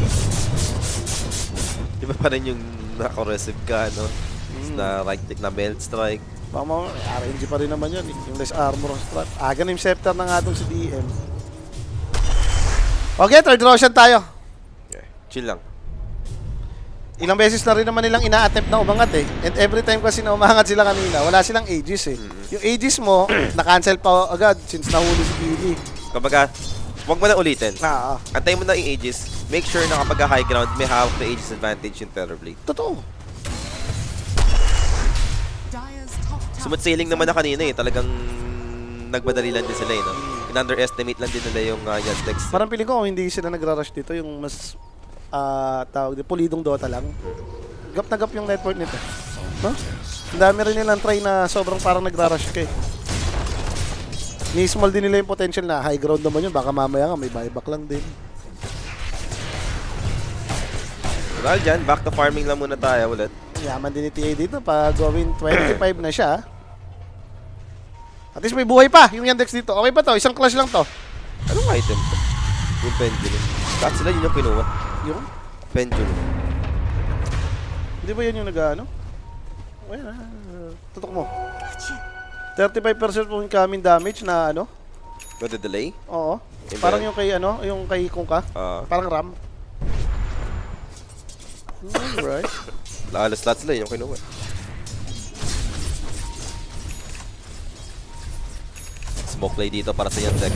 Di ba pa rin yung naka-receive ka, no? Na right click na belt strike. Baka mga RNG pa rin naman yun eh. Yung less armor ang strat. Aga na yung scepter na nga itong si DM. Okay, third Roshan tayo. Okay. Chill lang. Ilang beses na rin naman nilang ina-attempt na umangat eh. And every time kasi na umangat sila kanina, wala silang Aegis eh. Yung Aegis mo, na-cancel pa agad since nahuli si Gilly. Kapag huwag mo na ulitin. Antay Antayin mo na yung Aegis. Make sure na kapag high ground, may hawak na Aegis advantage yung Terrorblade. Totoo. Dire's top tower Smooth sailing naman na kanina eh. Talagang nagmadali lang din sila eh, no? In-underestimate lang din nila yung Yandex. Parang piling ko hindi sila nagra-rush dito, yung mas tawag din, pulidong Dota lang. Gap na gap yung network nito. No? Ang dami rin nilang try na sobrang parang nagra-rush ka eh. Ni-small din nila yung potential na high ground naman yun. Baka mamaya nga may buyback lang din. Well dyan, back to farming lang muna tayo ulit. Yaman din ni TA dito pa gawin 25 na siya. At least may buhay pa yung Yandex dito. Okay pa to? Isang clash lang to. Anong item to? Yung pendulum. Lahat sila yun yung kinuha. Yung? Pendulum. Hindi ba yun yung nag-ano? Tutok mo. 35% po incoming damage na ano? With the delay? Oo. Iba Parang yan. yung kay ano, yung kay Kungka. Parang RAM. Alright. Lalas lahat sila yung kinuha. Smoke play dito para sa Yandex.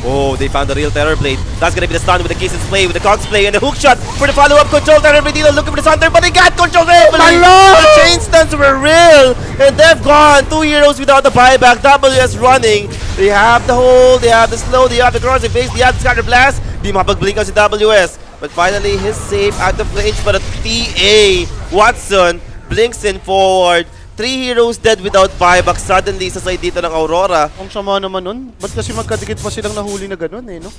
Oh, they found the real Terrorblade. That's gonna be the stun with the Kisses play, with the Cogs play, and the hook shot for the follow-up control. Terrorblade dito looking for the Sunter, but they got control there. The chain stuns were real, and they've gone. 2 heroes without the buyback. WS running. They have the hold, they have the slow, they have the crossing base, they have the scatter blast. Di makapag-blink si WS. But finally, his save out of range para TA. Watson blinks in forward. 3 heroes dead without buyback. Suddenly, sa side dito ng Aurora. Ang sama naman nun. Ba't kasi magkadikit pa silang nahuli na ganun eh, no?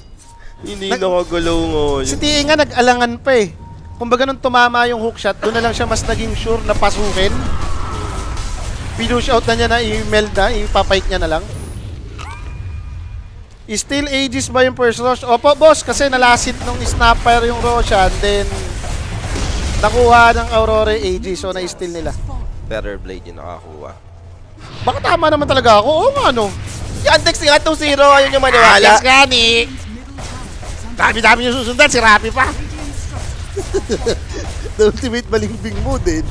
Hindi nakagulo Si ngayon. TA nga nag-alangan pa eh. Kumbaga nung tumama yung hookshot, doon na lang siya mas naging sure na pasukin. Pinush out na niya na i-meld na, ipapike niya na lang. Still Aegis ba yung first rush? Opo, boss, kasi nalasit nung snapper yung Roshan, then nakuha ng Aurora Aegis, so na-steal nila. Terrorblade yung nakakuha. Baka tama naman talaga ako. Oo nga, no? Yandex nga 2-0. Ayun yung maniwala. Alex Gani! Dami-dami yung susundan, si Rapi pa. The ultimate balimbing mo din.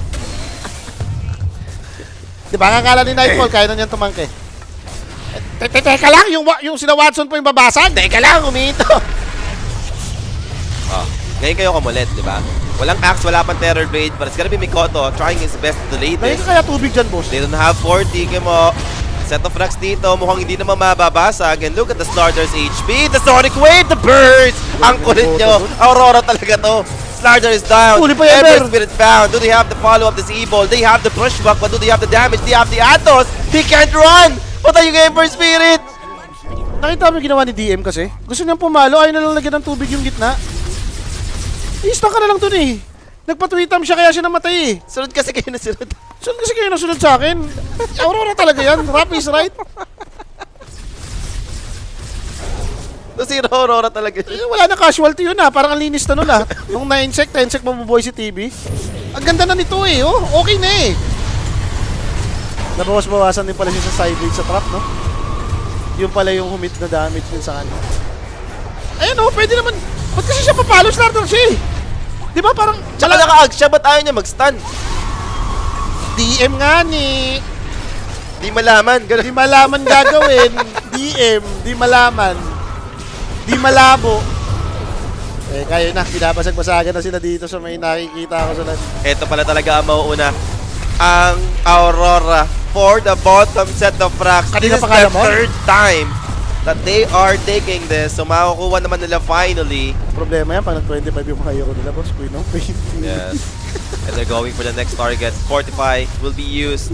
Di ba, kakala ni Nightfall, kaya na niyan tumangke. Teka lang, yung sila Watson po yung babasag. Teka lang, umito. Oh, ngayon kayo kumulit, di ba? Walang axe, wala pang Terrorblade, but it's gonna be Mikoto trying his best to delay May this. ka kaya tubig dyan, boss? They don't have 40, mo. Set of racks dito, mukhang hindi naman mababasag. And look at the starter's HP, the Sonic Wave, the burst! Ang kulit nyo, Aurora talaga to. Slardar is down. Huli pa yung Ever. Spirit found. Do they have the follow-up this Evil? They have the pushback, but do they have the damage? They have the Atos. He can't run! What are you game for Spirit? Nakita mo yung ginawa ni DM kasi? Gusto niyang pumalo, ayaw na lang lagyan ng tubig yung gitna. I-stuck ka na lang dun eh. Nagpa-tweetam siya kaya siya namatay eh. Sunod kasi kayo na sunod. Sunod kasi kayo nasunod sa akin. Aurora talaga yan. Rap is right. No-zero Aurora talaga. Eh, wala na casualty yun ah. Parang ang linis na nun ah. Nung na-insect mabubuhay si TV. Ang ganda na nito eh. Oh, okay na eh. Nabawas-bawasan din pala siya sa side blade sa trap, no? Yung pala yung humit na damage din sa kanya. Ayun oh, pwede naman. Ba't kasi siya papalo? Starter siya eh. Di ba parang... Tsaka naka-ag siya, ba't ayaw niya mag-stun? DM nga ni... Di malaman. Di malaman gagawin. DM, di malaman. Di malabo. Eh, kayo na. Binabasag-basagan na sila dito sa may nakikita ko sa lahat. Ito pala talaga ang mauuna. Ang Aurora for the bottom set of Frax. Kanina This is pa kaya the mo? third time that they are taking this. So makukuha naman nila finally. Problema yan, pag nag-25 yung mga hero nila, boss. Queen of Pain. Yes. And they're going for the next target. Fortify will be used.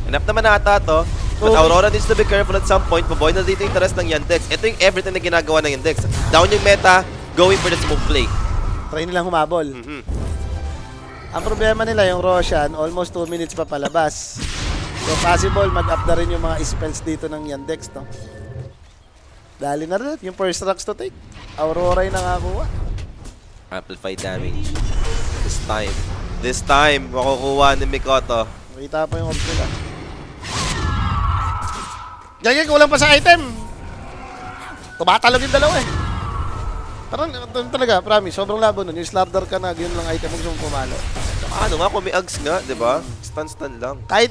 Enough naman ata to. But Okay. Aurora needs to be careful at some point. Maboy na dito yung interest ng Yandex. Ito yung everything na ginagawa ng Yandex. Down yung meta, going for the smoke play. Try nilang humabol. Mhm. Ang problema nila, yung Roshan, almost 2 minutes pa palabas. So possible, mag-up na rin yung mga spells dito ng Yandex, no? Dali na rin, yung first rocks to take. Aurora yung nakakuha. Amplified damage. This time, makukuha ni Mikoto. Makita pa yung orbs nila. Gagay, kulang pa sa item. Tumatalog yung dalawa eh. Parang talaga, promise, sobrang labo nun. Yung slardar ka na, yun lang item mo gusto mong pumalo. Ano nga, kung may Ags nga, di ba? Stun lang. Kahit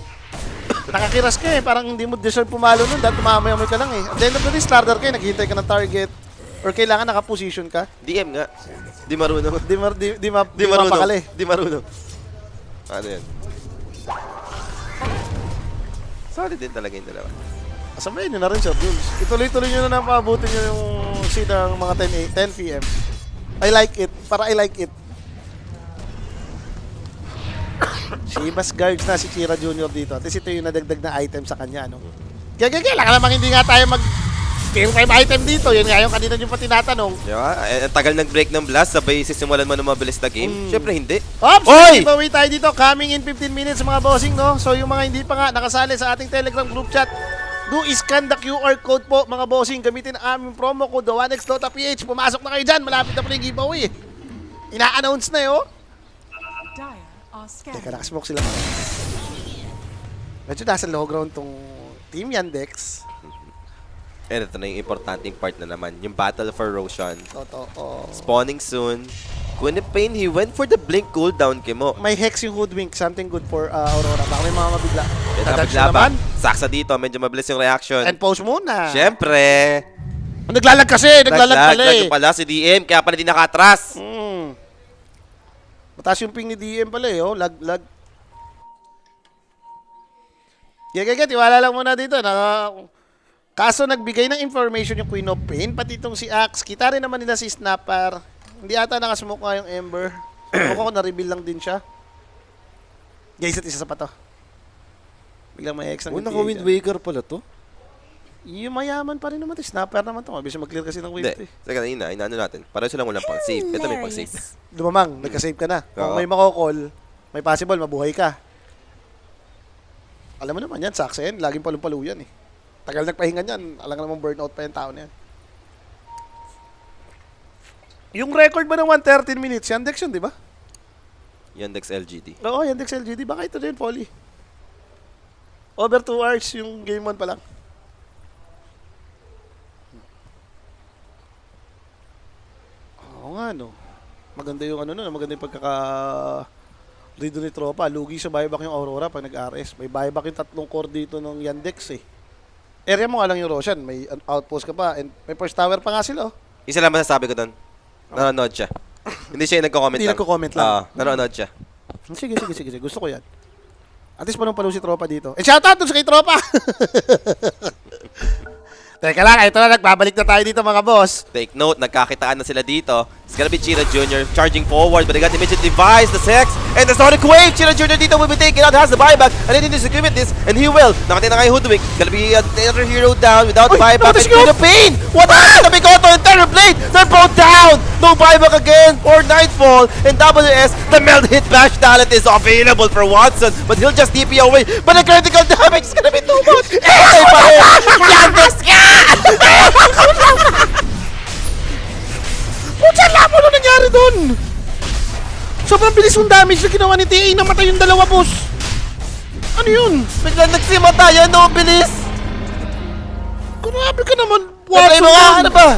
nakakiras ka eh, parang hindi mo deserve pumalo nun dahil tumamayamoy ka lang eh. At the end of the day, slardar ka eh, naghihintay ka ng target. Or kailangan nakaposition ka. DM nga. Di marunong. Di marunong. mapakali. Di marunong. Ano yan? Solid din talaga yung dalawa. Kasabayin nyo na rin, Sir Jules. Ituloy-tuloy nyo na pabutin nyo yung seed ng mga 10 PM. I like it. Para I like it. Shibas guards na si Chira Jr. dito. At least ito yung nadagdag na item sa kanya, no? Kaya namang hindi nga tayo tier 5 item dito. Yun nga yung kanina nyo pa tinatanong. Di ba? Ang tagal ng-break ng blast, sabay sisimulan mo ng mabilis na game. Siyempre, hindi. Ops! Oy! Giveaway tayo dito. Coming in 15 minutes mga bossing, no? So yung mga hindi pa nga nakasali sa ating Telegram group chat, do scan the QR code po mga bossing. Gamitin ang aming promo code, the1x.ph. Pumasok na kayo dyan. Malapit na pala yung giveaway. Ina-announce na yun. Dire are Teka, scanning. nakasmoke sila. Medyo nasa low ground tong Team Yandex. And ito na yung importanteng part na naman. Yung battle for Roshan. Totoo. Spawning soon. Queen of Pain, he went for the blink cooldown, Kimo. May Hex yung Hoodwink. Something good for Aurora. Baka may mga mabigla. Yan Nadodge ang naman. Saksa dito, medyo mabilis yung reaction. And pause muna. Siyempre. Naglalag kasi. Naglalag pala eh. Naglag pala si DM, kaya pala di nakatras. Mataas yung ping ni DM pala eh. Oh. Lag. Gagagay, tiwala lang muna dito. Kaso nagbigay ng information yung Queen of Pain, pati itong si Axe. Kita rin naman nila si Snapper. Hindi ata nakasmoke nga yung Ember. Mukhang ko na-reveal lang din siya. Guys, at isa sa pato. Biglang may Hex ng Naka-Wind Waker pala to. Yung mayaman pa rin naman. Snapper naman to. Mabilis mag-clear kasi ng wave Hindi. to eh. Teka, inaano natin. Pareho silang walang pang save. Ito may pang save. Lumamang, nagka-save ka na. Kung Oo. may makokall, may possible, mabuhay ka. Alam mo naman yan, saksa yan. Laging palumpalo yan eh. Tagal nagpahinga niyan. Alam nga namang burnout pa yung tao na yan. Yung record ba ng 113 minutes, Yandex yun, di ba? Yandex LGD. Oo, Yandex LGD. Baka ito din, Polly. Over 2 hours yung game 1 pa lang. Oo nga, no. Maganda yung ano nun. Maganda yung pagkaka-redo ni Tropa. Lugi sa buyback yung Aurora pag nag-RS. May buyback yung 3 core dito ng Yandex eh. Area mo nga lang yung Roshan. May outpost ka pa. And may first tower pa nga sila, oh. Isa lang masasabi ko doon. Nanonood siya. Hindi siya yung nagko-comment Hindi lang. nagko-comment lang. Nanonood siya. Sige. Gusto ko yan. At least panong si Tropa dito. And shoutout dun sa kay Tropa! Teka lang, ito na, nagbabalik na tayo dito mga boss. Take note, nagkakitaan na sila dito. It's gonna be Chira Jr. charging forward, but they got the immediate device, the Sex, and the Sonic Wave. Chira Jr. dito will be taken out, has the buyback, and they need to secure this, and he will. Nakatay na nga yung Hoodwink. Gonna be another hero down without Uy, buyback. notice And ko! Queen of Pain! What happened to Mikoto and Terror Blade? They're both down! No buyback again for Nightfall, and WS, the meld hit bash talent is available for Watson, but he'll just TP away. But the critical damage is gonna be too much! Eh, pa rin! Yandex ka! Pucha, lamo na nangyari doon! Sobrang bilis yung damage na ginawa ni TA. Namatay yung dalawa, boss. Ano yun? Biglang nagsimata yan, no? Bilis! Grabe ka naman. Patay mo nga, ano ba?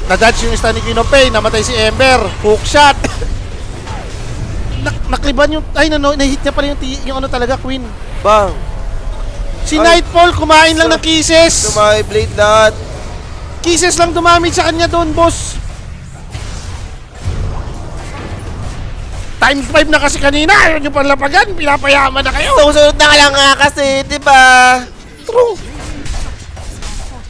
Na-dodge yung stun ni Kinopay. Namatay si Ember. Hook shot. Nakliban yung... Ay, nahit niya pala yung ano talaga, Queen. Bang! Si Ay. Nightfall kumain lang ng kisses. Tumay blade lahat. Kisses lang dumamage sa kanya doon, boss. Times 5 na kasi kanina. Ayaw nyo panlapagan. Pinapayaman na kayo. Susunod na ka lang nga kasi, di ba? True.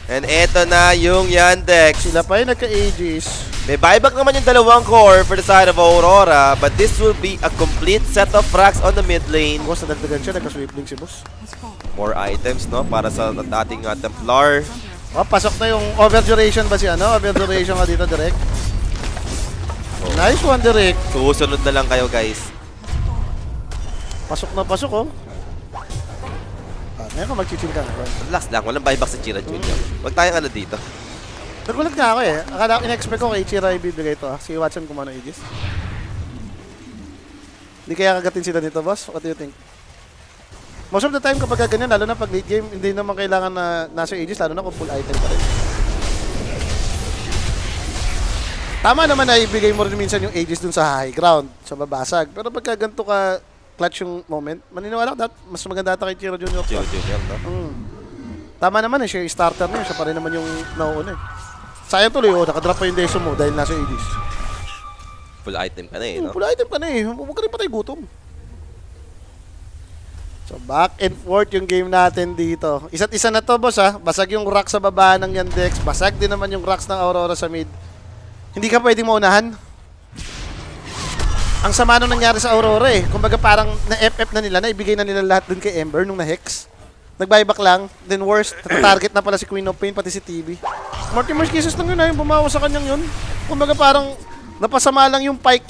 And eto na yung Yandex. Sila pa yung nagka-Aegis. May buyback naman yung dalawang core for the side of Aurora, but this will be a complete set of frags on the mid lane. Boss, nadagdagan siya. Nagka-sweepling si boss. Has fallen. More items, no? Para sa ating Templar. Oh, pasok na yung over-duration ba si ano? Over-duration ka dito, direct. Nice one, direct. Susunod na lang kayo, guys. Pasok na pasok, oh. Ngayon ka mag-chill ka. Relax lang, walang buyback sa Chira Junior. Huwag tayong ano dito. Nagulat nga ako eh. Akala in-expect ko kay Chira ibibigay ito, ah. Si Watson kumano Aegis. Hindi kaya kagatin sila dito, boss? What do you think? Most of the time kapag ganyan, lalo na pag late game, hindi naman kailangan na nasa Aegis, lalo na kung full item pa rin. Tama naman na ibigay mo rin minsan yung Aegis dun sa high ground, sa babasag. Pero pagka ganito ka clutch yung moment, maniniwala ko mas maganda ata kay Chira Junior. Chira Junior, no? Tama naman eh, siya yung starter niya, siya pa rin naman yung nauuna eh. Sayang tuloy, oh, nakadrop pa yung deso mo dahil nasa Aegis. Full item ka na eh, no? Full item ka na eh, huwag ka rin patay gutom. So back and forth yung game natin dito. Isa't isa na to, boss ha. Basag yung rock sa baba ng Yandex. Basag din naman yung rocks ng Aurora sa mid. Hindi ka pwedeng maunahan. Ang sama nung nangyari sa Aurora eh. Kumbaga parang na-FF na nila, naibigay na nila lahat dun kay Ember nung na-hex. Nag-buyback lang. Then worst, target na pala si Queen of Pain pati si TV. Mortimer's Kisses lang yun ha, yung bumawa sa kanyang yun. Kumbaga parang napasama lang yung pike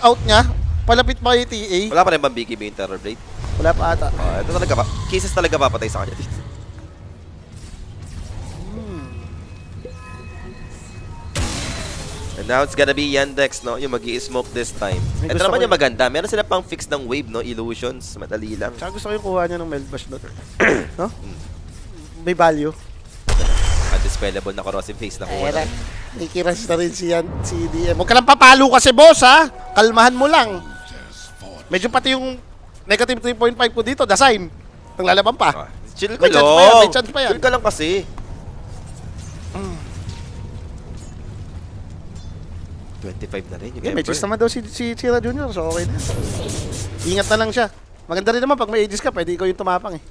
out niya. Palapit pa kay TA. Wala pa rin bang BKB yung Terror Blade? Wala pa ata. Ito talaga pa. Cases talaga papatay sa kanya dito. And now it's gonna be Yandex, no? Yung mag-i-smoke this time. May Ito gusto naman ko yung maganda. Meron sila pang fix ng wave, no? Illusions. Madali lang. Tsaka gusto ko yung kuha niya ng Meld Bash doon. No? May value. Undispellable na corrosive face na kuha. Ayan. Ikiras na rin si DM. Huwag ka lang papalo kasi, boss, ha? Kalmahan mo lang. Medyo pati yung negative 3.5 ko dito, dasign. Naglalaban pa. Chill ka May lang. chance pa yan, may chance pa yan. Chill ka lang kasi. 25 na rin yung May Ember. chance naman daw si Chira Junior, so okay na. Ingat na lang siya. Maganda rin naman pag may Aegis ka, pwede ikaw yung tumapang eh.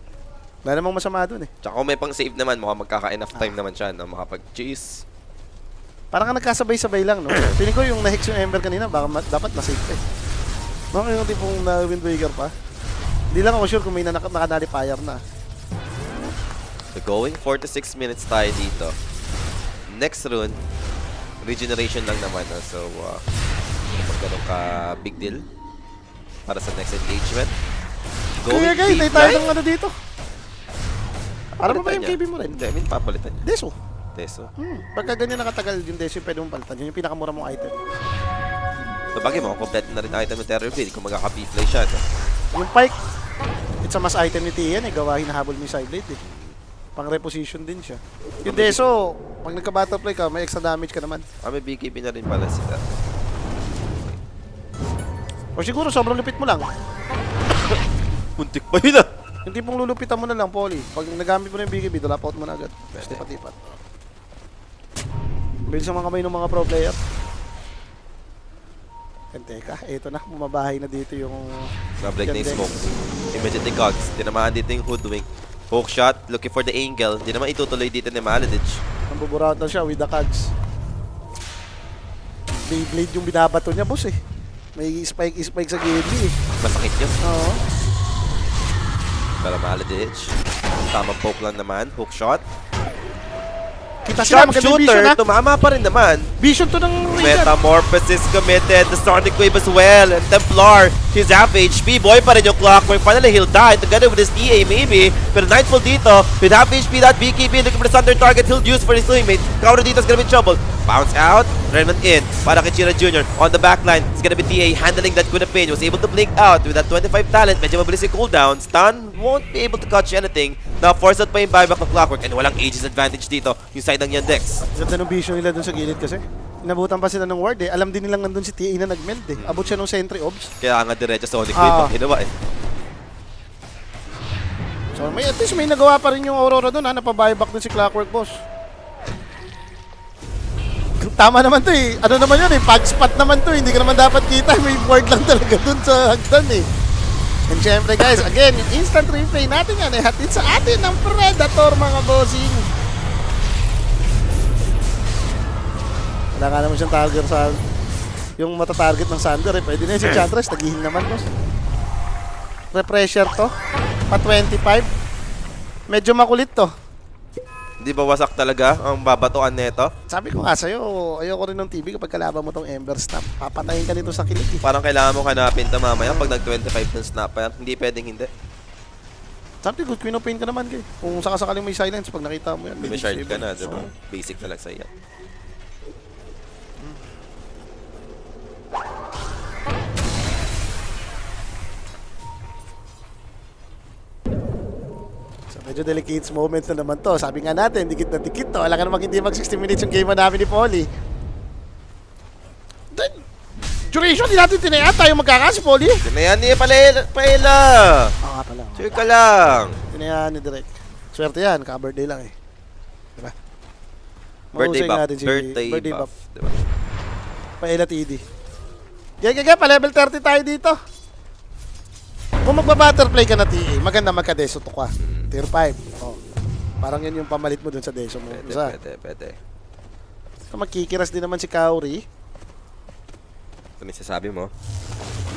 Wala namang masama doon eh. Tsaka kung may pang save naman, mukhang magkaka-enough time naman siya na makapag-chase. Parang ka nagkasabay-sabay lang, no? Feeling ko yung na-hex yung Ember kanina, baka dapat na-save pa eh. Baka yung tipong na-Wind Waker pa. Hindi lang ako sure kung may nakadali-fire na. So going 4 to 6 minutes tayo dito. Next rune, regeneration lang naman. So, kapag ganun ka big deal para sa next engagement. Kaya guys, tayo tayo ng ano dito. Para ba yung Papalitan KB mo niya. rin? Hindi, I mean papalitan niya. Deso. Deso. Pagka ganyan nakatagal yung Deso, pwede mong palitan. Yun yung pinakamura mong item. So bagay mo, complete na rin item ng Terror Blade kung magkaka-P-Fly siya. No? Yung Pike, it's a mass item ni Tian eh. Gawa hinahabol mo yung side blade eh. Pang reposition din siya. Yung Deso, pag nagka-butterfly ka, may extra damage ka naman. May BKB na rin pala sila. O siguro sobrang lupit mo lang. Muntik pa yun ah! Yung tipong lulupitan mo na lang, Poly. Pag nagamit mo na yung BKB, drop out mo na agad. Tipat-tipat. Bilis ang mga kamay ng mga pro player. And teka, eto na. Bumabahay na dito yung... Break na yung Yandex. smoke. Immediately cogs. Tinamaan dito yung Hoodwink. Hook shot, looking for the angle. Hindi naman itutuloy dito ni Maladich. Nambuburatan siya with the cogs. Beyblade yung binabato niya, boss eh. May spike sa gilid eh. Masakit yun. Oo. Para Maladich. Tamang poke lang naman. Hook shot. Kita sila, maganda yung vision Sharpshooter, ha. tumama pa rin naman. Vision to ng Ranger. Metamorphosis committed. The Sonic Wave as well. And Templar, he's half HP. Boy pa rin yung Clockwork. Finally, he'll die together with his TA maybe. Pero Nightfall dito, with half HP, that BKB looking for the Thunder target he'll use for his teammate. Counter dito is gonna be trouble. Bounce out. Remnant in. Para kay Chira Jr. On the backline, it's gonna be TA handling that Queen of Pain. Was able to blink out with that 25 talent. Medyo mabilis yung cooldown. Stun, won't be able to catch anything. Now, force out pa yung buyback ng Clockwork. And walang Aegis advantage dito. Yung side ng Yandex. Ganda ng vision nila dun sa gilid kasi. Inabutan pa sila ng ward eh. Alam din nilang nandun si TA na nag-meld eh. Abot siya ng sentry obs. Kaya nga diretso Sonic Wave ang ginawa eh. So may at least may nagawa pa rin yung Aurora dun ha. Napabuyback dun si Clockwork boss. tama naman to eh. Ano naman yun eh, pag spot naman to, hindi ka naman dapat kita. May board lang talaga dun sa hagdan eh. And syempre guys, again, yung instant replay natin yan eh, hatid sa atin ng Predator mga bossing. Wala ka naman siyang target sa yung matatarget ng Sander eh. Pwede na yun si Chantress, tagihil naman boss. Repressure to, pa 25. Medyo makulit to. Di ba wasak talaga ang babatuan nito? Sabi ko nga sa'yo, ayoko rin ng TV kapag kalaban mo tong Ember Snap. Papatayin ka nito sa kilig eh. Parang kailangan mo hanapin ito mamaya pag nag-25 ng snap pa yan. Hindi pwedeng hindi. Sabi good Queen of Pain ka naman kay. Kung sakasakaling may silence, pag nakita mo yan. May shard ka na, di ba? Basic na lang sa yan. So medyo delicate moment na naman to. Sabi nga natin, dikit na dikit to. Alam ka namang hindi mag 60 minutes yung game namin ni Polly. Then, duration, di natin tinayaan tayo magkakasi, Polly. Tinayan niya paela. Oo nga pala. Sure ka lang. Tinayaan ni Direk. Swerte yan, ka-birthday lang eh. Diba? Birthday Mahusay buff. nga din si Birthday buff. Diba? Pa-ela TD. Gaya, pa-level 30 tayo dito. Kung magba-butterfly ka na TA, maganda magka-deso to ka. Tier 5. Oh. Parang yun yung pamalit mo dun sa deso mo. Pwede. So, magkikiras din naman si Kaori. Ito may sasabi mo.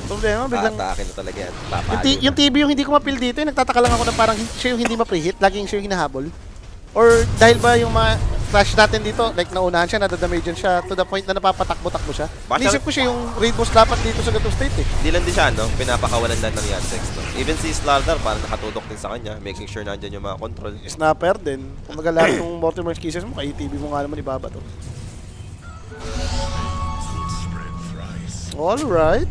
Problema, biglang... Atake na talaga yan. Yung, Papalo yung TV yung hindi ko mapil dito, nagtataka lang ako na parang siya yung hindi ma-preheat, laging siya yung hinahabol. Or dahil ba yung mga crash natin dito, like naunahan siya, nadadamagean siya to the point na napapatakbo-takbo siya. Basta- Nisip ko siya yung raid boss dapat dito sa ganitong state eh. Hindi lang din siya, no? Pinapakawalan lang ng Yandex, no? Even si Slardar, parang nakatutok din sa kanya, making sure nandyan yung mga control. Snapper din. Kung lahat ng Mortimer's Kisses mo, kay TV mo nga naman ibaba to. Alright.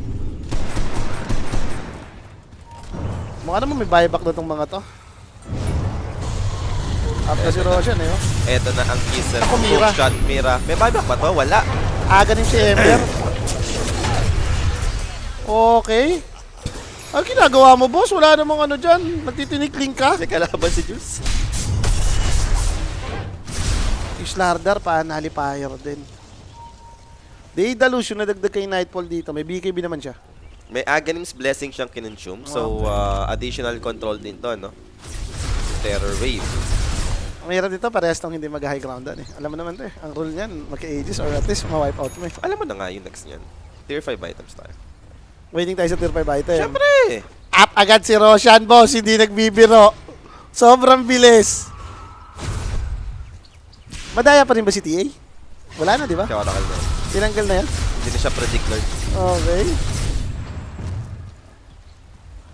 Mukha naman may buyback na itong mga to. After si Roshan eh. Oh. Eto na ang kisser. Ako, Mira. Shot, Mira. May buyback ba to? Wala. Aganim si Ember. Okay. Ang ginagawa mo, boss? Wala namang ano dyan. Nagtitinikling ka. Kasi kalaban si Juice. Islardar pa, nalipire din. Day Delusion na dagdag kay Nightfall dito. May BKB naman siya. May Aghanim's Blessing siyang kinonsume. So, additional control din to, no? Terror Wave. Ang hirap dito, parehas tong hindi mag-high groundan eh. Alam mo naman to eh. Ang rule niyan, magka-ages or at least ma-wipe out mo eh. Alam mo na nga yung next niyan. Tier 5 items tayo. Waiting tayo sa tier 5 item. Siyempre! Up agad si Roshan, boss. Hindi nagbibiro. Sobrang bilis. Madaya pa rin ba si TA? Wala na, di ba? Kaya na. Tinanggal na yan? Hindi na siya predict lord. Okay.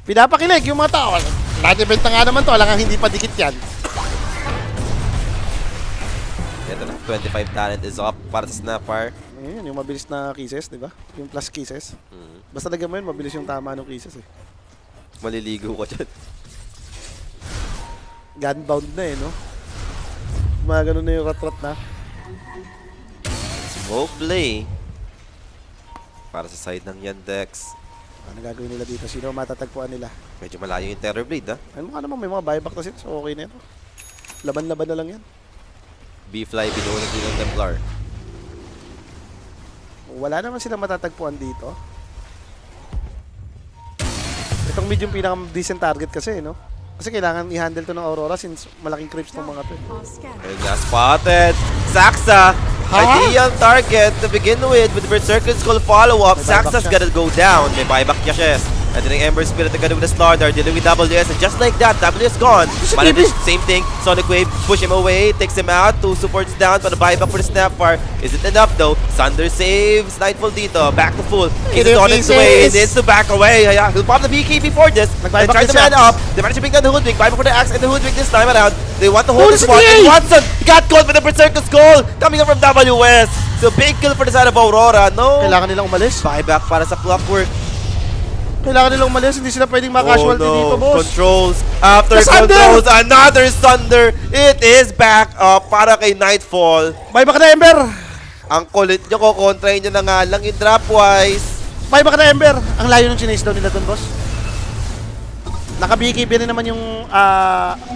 Pinapakilig yung mga tao. Nativent na nga naman to. Alam nga hindi pa dikit yan. Ito na. 25 talent is up para sa Snapper. Ayun, yung mabilis na kisses, di ba? Yung plus kisses. Basta lagyan mo yun, mabilis yung tama ng kisses eh. Maliligo ka dyan. Gunbound na eh, no? Mga ganun na yung rat-rat na. Smoke play. Para sa side ng Yandex. Ano gagawin nila dito? Sino ang matatagpuan nila? Medyo malayo yung Terror Blade, ha? Ano nga naman, may mga buyback na sila, so okay na yun. Laban-laban na lang yan. B-Fly, binuunan din ng Templar. Wala naman sila matatagpuan dito. Itong mid yung pinaka-decent target kasi, no? Kasi kailangan i-handle to ng Aurora since malaking creeps ng mga to. Are scattered. And last spotted. Saxa. Ideal target to begin with Berserker's Skull follow-up. May buyback Saxa's siya. gotta go down. May buyback niya siya. And then Ember Spirit together with the Slardar dealing with WS. And just like that, WS gone. Managed same thing. Sonic Wave push him away. Takes him out. 2 supports down. But the buyback for the Snapfire isn't enough though. Sunder saves. Nightfall dito. Back to full. He's on its way. He needs to back away. He'll pop the BK before this. They Nag-buyback try to din siya. man up. They managed to pick down the Hoodwink. Buyback for the Axe and the Hoodwink this time around. They want to hold Holy the spot. shit! And Watson got caught with the Berserker's goal. Coming up from WS. So big kill for the side of Aurora. No. Kailangan nilang umalis. Buyback para sa Clockwork. Kailangan nilang umalis. Hindi sila pwedeng ma-casualty dito, boss. Controls. After The Sunder! controls, another Thunder. It is back up para kay Nightfall. Buyback na Ember! Ang kulit nyo ko, kontrahin nyo na nga lang yung drop-wise. Buyback na Ember! Ang layo ng chinase daw nila dun, boss. Naka-BKB rin naman yung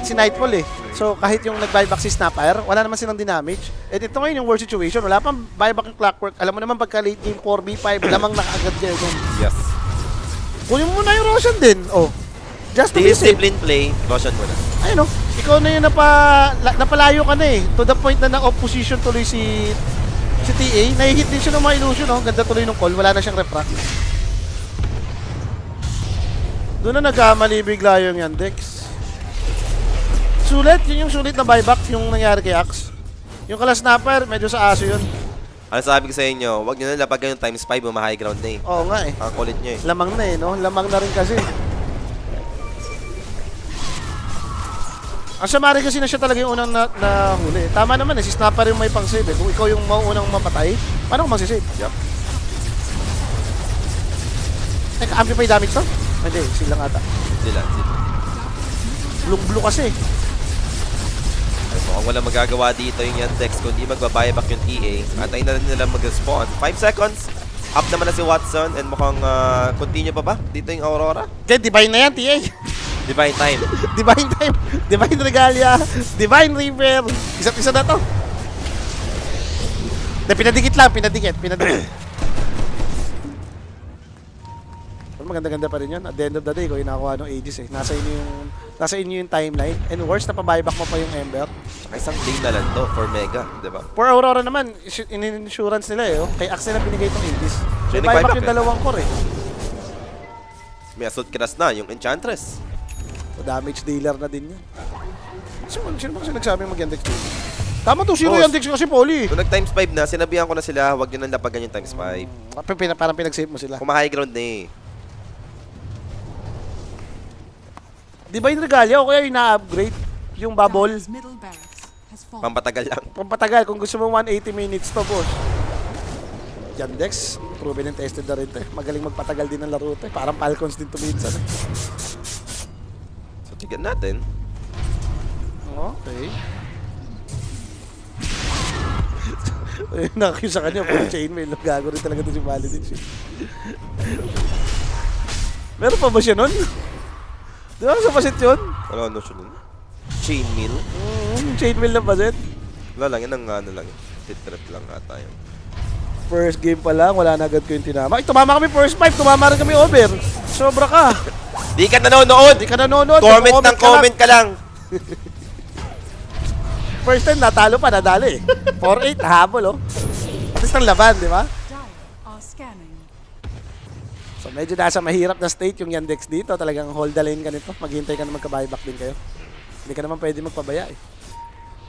si Nightfall eh. So kahit yung nag-buyback si Snapfire, wala naman silang dinamage. And ito ngayon yung worst situation, wala pang buyback yung Clockwork. Alam mo naman pagka late game 4v5, lamang nakaagad dyan. Yes. Kunin mo na yung Roshan din. Oh. Just to be safe. Discipline play, Roshan mo na. Ayun oh, ikaw na yung napalayo ka na eh. To the point na na-opposition tuloy si TA. Nahihit din siya ng mga illusion oh. Ganda tuloy ng call, wala na siyang refract. Doon na nagkamali bigla yung Yandex. Sulit, yun yung sulit na buyback yung nangyari kay Axe. Yung kala Snapper, medyo sa aso yun. Ano sabi ko sa inyo, wag nyo na lapagan yung times 5, ma-high ground na eh. Oo nga eh. Ang kulit nyo eh. Lamang na eh, no? Lamang na rin kasi. Ang sama rin kasi na siya talaga yung unang na huli. Tama naman eh, si Snapper yung may pang-save eh. Kung ikaw yung mauunang mapatay, paano kung magsisave? Yup. Teka, amplify damage to? Hindi, silang ata. Sila. Blue kasi. Ay, mukhang walang magagawa dito yung Yandex kung di magbabuyback yung TA. Antayin na rin nila mag-respawn. 5 seconds. Up naman na si Watson and mukhang continue pa ba dito yung Aurora? Okay, divine na yan, TA. Divine time. Divine time. Divine Regalia. Divine River. Isa't isa na to. De, pinadikit lang, pinadikit. Maganda-ganda pa rin yun. At the end of the day, kung inakuha ng Aegis eh. Nasa inyo yung timeline. And worse, napabuyback mo pa yung Ember. Saka isang day na lang to for Mega, di ba? For Aurora naman, in-insurance nila eh. Oh. Kay Axe na binigay itong Aegis. So, Siya buyback nag-buyback yung eh. dalawang core eh. May assault kiras na yung Enchantress. So, damage dealer na din yan. Sino ba kasi nagsabing mag-Yandex dito? Tama to, zero Boss. Yandex kasi Poly. Kung nag-times 5 na, sinabihan ko na sila, huwag nyo nang lapagan yung times 5. Parang pinag-save mo sila. Kung ma-high ground na eh. Divine Regalia o kaya yung na-upgrade? Yung bubble? Dire's middle barracks has fallen. Pampatagal lang. Pampatagal kung gusto mo 180 minutes to, boss. Yandex, proven and tested na rin to eh. Magaling magpatagal din ng laro to eh. Parang Falcons din to minsan eh. So, tignan natin. Okay. Ayun, nakakyo sa kanya, full chainmail. Gago rin talaga to si Paladin. Meron pa ba siya nun? Di ba sa pasit yun? Ano siya nun? Chainmail? Chainmail na pasit. Wala lang, yan ang ano lang. Titrip lang ata yun. First game pa lang, wala na agad ko yung tinama. Ay, tumama kami first 5, tumama rin kami over. Sobra ka. Di ka nanonood! Di ka nanonood. Comment ng comment ka lang! First time, natalo pa, nadali eh. 4-8, nahabol oh. At least ang laban, di ba? Dire are scanning. So medyo nasa mahirap na state yung Yandex dito. Talagang hold the lane ka nito. Maghintay ka na magka-buyback din kayo. Hindi ka naman pwede magpabaya eh.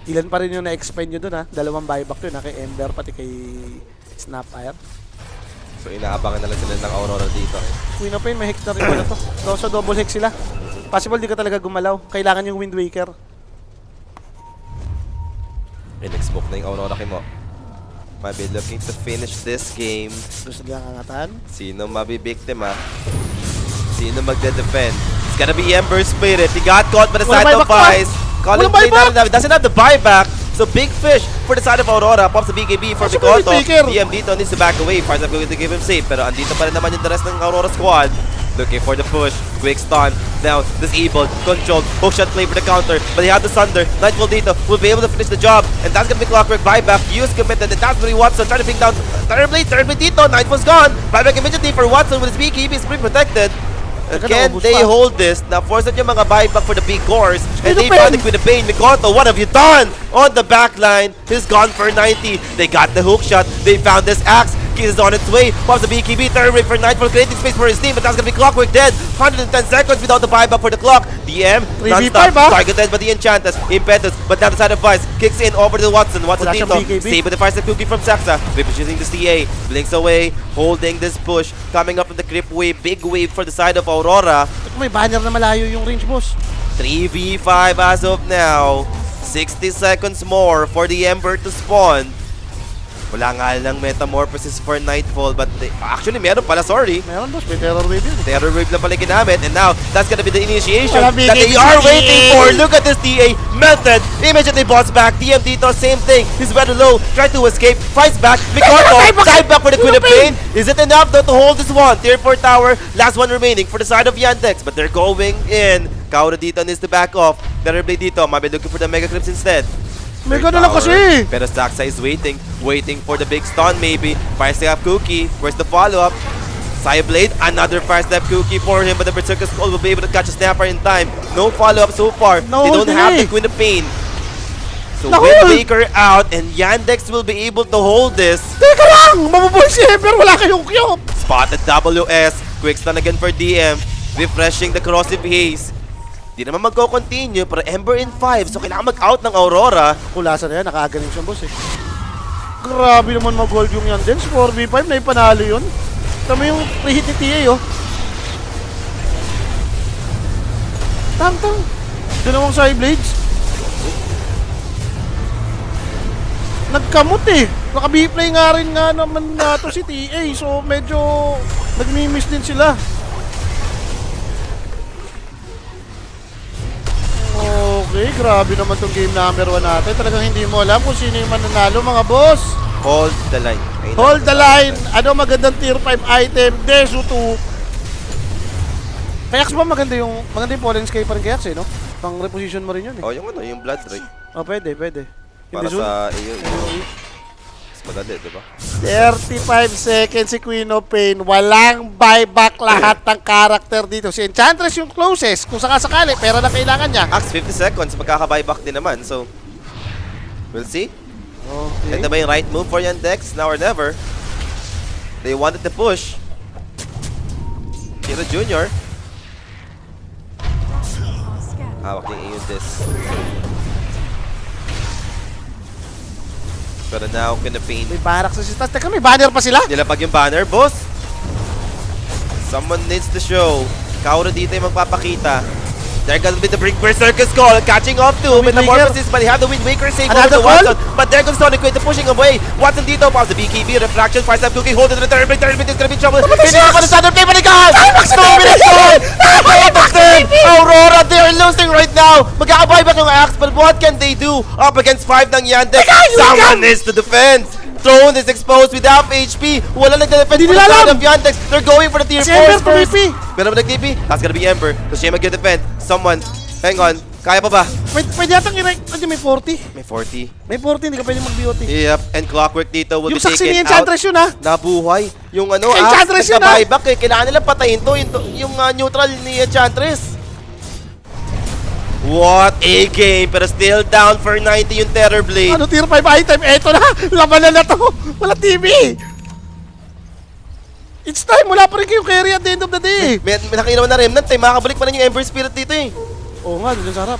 Ilan pa rin yung na-expend nyo dun ha? 2 buyback yun ha? Kay Ember pati kay Snapfire. So, inaabangan na lang sila ng Aurora dito. Queen of Pain, may hex na rin pala to. So double hex sila. Possible di ka talaga gumalaw. Kailangan yung Wind Waker. In-smoke na yung Aurora Kimo. Might be looking to finish this game. Gusto nilang angatan. Sino mabibiktima? Sino magde-defend? It's gonna be Ember Spirit. He got caught by the Walang side of buyback pa! Vice. Calling Walang play buyback! doesn't have the buyback. So big fish for the side of Aurora. Pops the BKB for Asa Picoto. ba yung Baker? DM dito needs to back away. Fires up going to give him safe. Pero andito pa rin naman yung the rest ng Aurora squad. Looking for the push. Quick stun. Now, disabled. Controlled. Hookshot play for the counter. But he had the Sunder. Nightfall dito will be able to finish the job. And that's gonna be Clockwork buyback. Use committed. And that's really Watson trying to bring down Thunderblade dito. Nightfall's gone. Buyback immediately for Watson with his BKB is pretty protected. Again, naubos they pa. hold this. Na-force yung mga buyback for the big cores. And Queen they of found Pain! the Queen of Pain. Mikoto, what have you done? On the back line, he's gone for 90. They got the hook shot. They found this axe. Kiss is on its way. Pops the BKB. Third rate for Nightfall, creating space for his team. But that's gonna be Clockwork dead. 110 seconds without the buyback for the clock. DM, 3v5 non-stop. ah? Targeted by the Enchantress. Impetus, but down the side of Vice. Kicks in over to Watson. Watson Wala siyang dito. BKB. Stay with the fire step cookie from Saxa. Vipers using the CA. Blinks away. Holding this push. Coming up from the creep wave. Big wave for the side of Aurora. May banner na malayo yung range, boss. 3v5 as of now. 60 seconds more for the Ember to spawn. Wala nga lang Metamorphosis for Nightfall, but actually meron pala, sorry. Meron boss, may terror wave yun. Terror Wave lang pala ginamit, and now, that's gonna be the initiation Wala that they bigay are si waiting TA. for. Look at this TA method. Immediately bounce back. TM dito, same thing. He's very low, try to escape, fights back. Mikoto, dive back for the Queen of Pain. Is it enough though to hold this one? Tier 4 tower, last one remaining for the side of Yandex, but they're going in. Kaura dito needs to back off. Terrorblade dito, might be looking for the Mega Clips instead. May Great gano'n lang power. kasi. Pero Saxa is waiting for the big stun maybe. Fire Step Cookie, where's the follow-up? Blade, another Fire Step Cookie for him, but the Berserker Skull will be able to catch a snapper in time. No follow-up so far. No They don't hold have din the Queen of Pain. So Nahul! Windbreaker out, and Yandex will be able to hold this. Teka lang! Mabubuhay si Ember, wala kayong cube! Spotted WS, quick stun again for DM. Refreshing the Corrosive Haze. Di naman magko-continue, pero Ember in 5, so kailangan mag-out ng Aurora. Kulasan na yan, nakagaling siya boss eh. Grabe naman mag-hold yung yan din. 4v5 na ipanalo yun. Tama yung pre-hit ni TA oh. Tang-tang. Dalawang side blades. Nagkamot eh. Naka-B-play nga rin nga naman nga to si TA. So medyo nagmi-miss din sila. Okay, grabe naman tong game number 1 natin. Talagang hindi mo alam kung sino yung mananalo mga boss. Hold the line. Ayun Hold na. the line. Ano magandang tier 5 item? Desu 2. Kayax ba maganda yung Fallen Sky pa rin Kayax eh, no? Pang reposition mo rin yun eh. Oh, yung ano, yung blood right. Oh, pwede. Para Hindi sa iyo. Mas madali, di ba? 35 seconds si Queen of Pain. Walang buyback lahat ng character dito. Si Enchantress yung closest. Kung sakasakali, pera na kailangan niya. Axe 50 seconds, magkaka-buyback din naman. So, we'll see. Okay. Ito ba yung right move for Yandex? Now or never. They wanted to push. Kira Jr. Are scanning. Hawak ni Aeon this. Pero now, Pain. May barak sa sistas. Teka, may banner pa sila? Nilapag yung banner, boss. Someone needs to show. Kaura dito yung magpapakita. There goes with the Brick Berserker Skull, catching off to Metamorphosis, but he had the Wind Waker save over Another the call? Watson. But there goes Sonic Quake, pushing away. Watson dito, pause the BKB, Refraction, Fire Step Cookie, hold it to the third is gonna be in trouble. Finish up on the Thunder Play, but he got! 2 minutes gone! Out of 10! Aurora, they're losing right now! Magkakabuyback yung Axe, but what can they do up against 5 ng Yandex? Someone needs to defend! Throne is exposed with half HP. Wala nagde-defend Hindi for the nila side alam. of Yandex. They're going for the tier Si 4 Ember first. tumipi. Meron ba nag-TP? That's gonna be Ember. So siya mag-defend. Someone, hang on. Kaya pa ba? Pwede yatang i-rank. Hindi, may 40. May 40. May 40, hindi ka pwede mag-BOT. Yep, and Clockwork dito will Yung be saksi ni taken out. Enchantress yun ha. Nabuhay. Yung ano, Enchantress yun, nagka-buyback eh. Kailangan nila patayin to. Yung neutral ni Enchantress. What a game. Pero still down for 90 yung Terrorblade. Ano, tier 5 item? Eto na. Laban na to. Wala TV. It's time. Wala pa rin kayong carry at the end of the day. May nakinaman na Remnant eh. Makakabalik pa rin yung Ember Spirit dito eh. Oo nga, dun sa harap.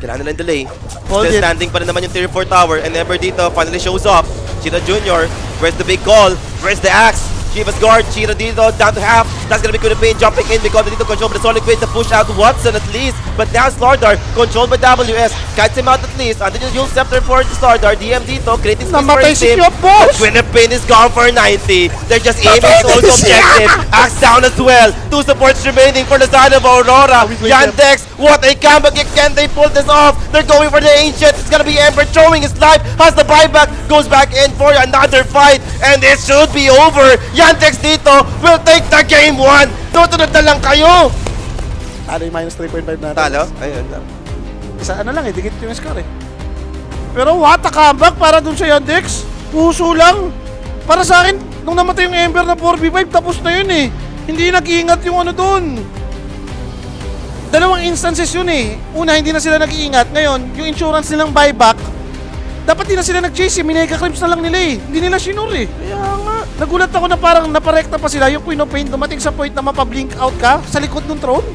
Kailangan nila ng delay. Hold Still it. standing pa rin naman yung tier 4 tower. And Ember dito finally shows up. Cheetah Jr. Where's the big call? Where's the axe? Chivas guard. Cheetah dito down to half. That's gonna be Queen of Pain jumping in because they need to control the Sonic Queen to push out Watson at least. But now Slardar controlled by WS. Kites him out at least. Andun yung Scepter for Slardar. DM dito. Creating space for Namatay his si team. Kyop, boss! But Queen of Pain is gone for 90. They're just aiming Namatay solo si siya! objective. Axe down as well. 2 supports remaining for the side of Aurora. Yandex, what a comeback. Can they pull this off? They're going for the Ancient. It's gonna be Ember throwing his life. Has the buyback. Goes back in for another fight. And it should be over. Yandex dito will take the game 1. Tutunod na lang kayo. Talo yung minus 3.5 natin. Talo? Ayun lang. Isa ano lang eh, dikit yung score eh. Pero what a comeback para dun sa Yandex. Puso lang. Para sa akin, nung namatay yung Ember na 4v5, tapos na yun eh. Hindi nag-iingat yung ano dun. Dalawang instances yun eh. Una, hindi na sila nag-iingat. Ngayon, yung insurance nilang buyback, dapat di na sila nag-chase eh. Minega clips na lang nila eh. Hindi nila sinure eh. Kaya nga. Nagulat ako na parang naparekta pa sila. Yung Queen of Pain dumating sa point na mapablink out ka sa likod ng throne.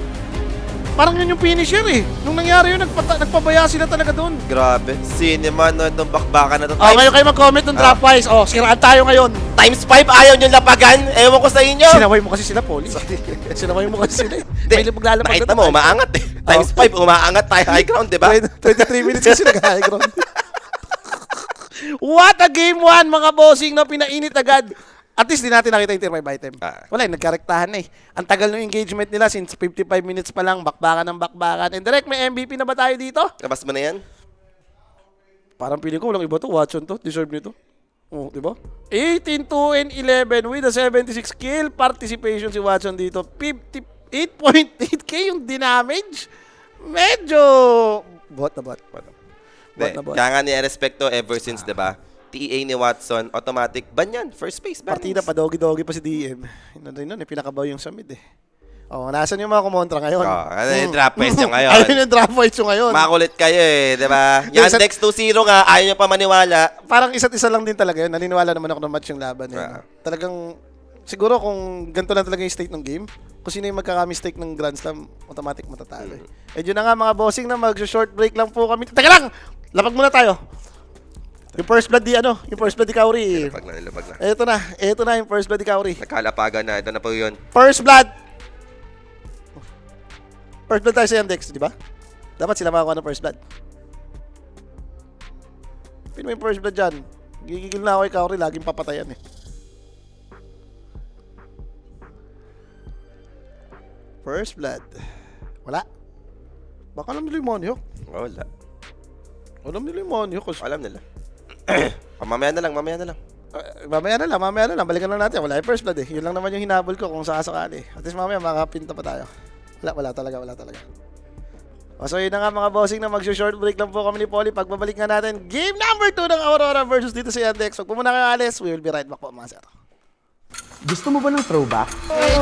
Parang yun yung finisher eh. Nung nangyari yun, nagpabaya sila talaga doon. Grabe. Cinema no itong bakbakan na to. Oh, ngayon kayo mag-comment ng Dropwise. Oh, siraan tayo ngayon. Times 5 ayaw nyo lapagan. Ewan ko sa inyo. Sinaway mo kasi sila, Poli. Sinaway mo kasi sila eh. May maglalapag Nakita mo, umaangat eh. Times 5, umaangat tayo high ground, di ba? 23 minutes kasi nag-high ground. What a game 1, mga bossing, na pinainit agad. At least di natin nakita yung tier 5 item. Wala, nagkarektahan na eh. Ang tagal ng engagement nila since 55 minutes pa lang, bakbakan ng bakbakan. And direct, may MVP na ba tayo dito? Labas mo na yan? Parang feeling ko walang iba to. Watson to. Deserve nito. Oh, di ba? 18-2-11 with a 76 kill participation si Watson dito. 58.8k yung dinamage. Medyo bot na bot. Kaya nga ni-respecto ever since, diba? TA ni Watson, automatic ban yan. First space, ban. Partida pa, dogi-dogi pa si DM. Yun rin nun, pinakabaw yung sa mid eh. Oh, nasan yung mga kumontra ngayon? Ano yung drop points yung ngayon? Ayun yung drop points yung ngayon. Makulit kayo eh, di ba? Yandex 2-0 nga, ayaw nyo pa maniwala. Parang isa't isa lang din talaga yun. Naniniwala naman ako na match yung laban. Talagang, siguro kung ganito lang talaga yung state ng game, kung sino yung magkaka-mistake ng Grand Slam, automatic matatalo eh. Eh yun na nga mga bossing na mag-short break lang po kami. Teka lang! Lapag muna tayo. Yung first blood di yung first blood di Kauri. Nilabag na. Ito na yung first blood di Kauri. Nagkalapagan na, ito na po yun. First blood! First blood tayo sa Yandex, di ba? Dapat sila makakuha ng first blood. Pin mo yung first blood dyan. Gigigil na ako kay Kauri, laging papatayan eh. First blood. Wala. Baka alam nila yung Monhawk. Wala. Alam nila yung Monhawk. Alam nila. Mamaya na lang. Mamaya na lang. Balikan lang natin. Wala yung first blood eh. Yun lang naman yung hinabol ko kung sakasakali. At least mamaya makakapinta pa tayo. Wala talaga. O so yun na nga mga bossing na mag-short break lang po kami ni Polly. Pagbabalik nga natin, game number 2 ng Aurora versus dito sa Yandex. Huwag po muna kayo alis. We will be right back po mga sir. Gusto mo ba ng throwback?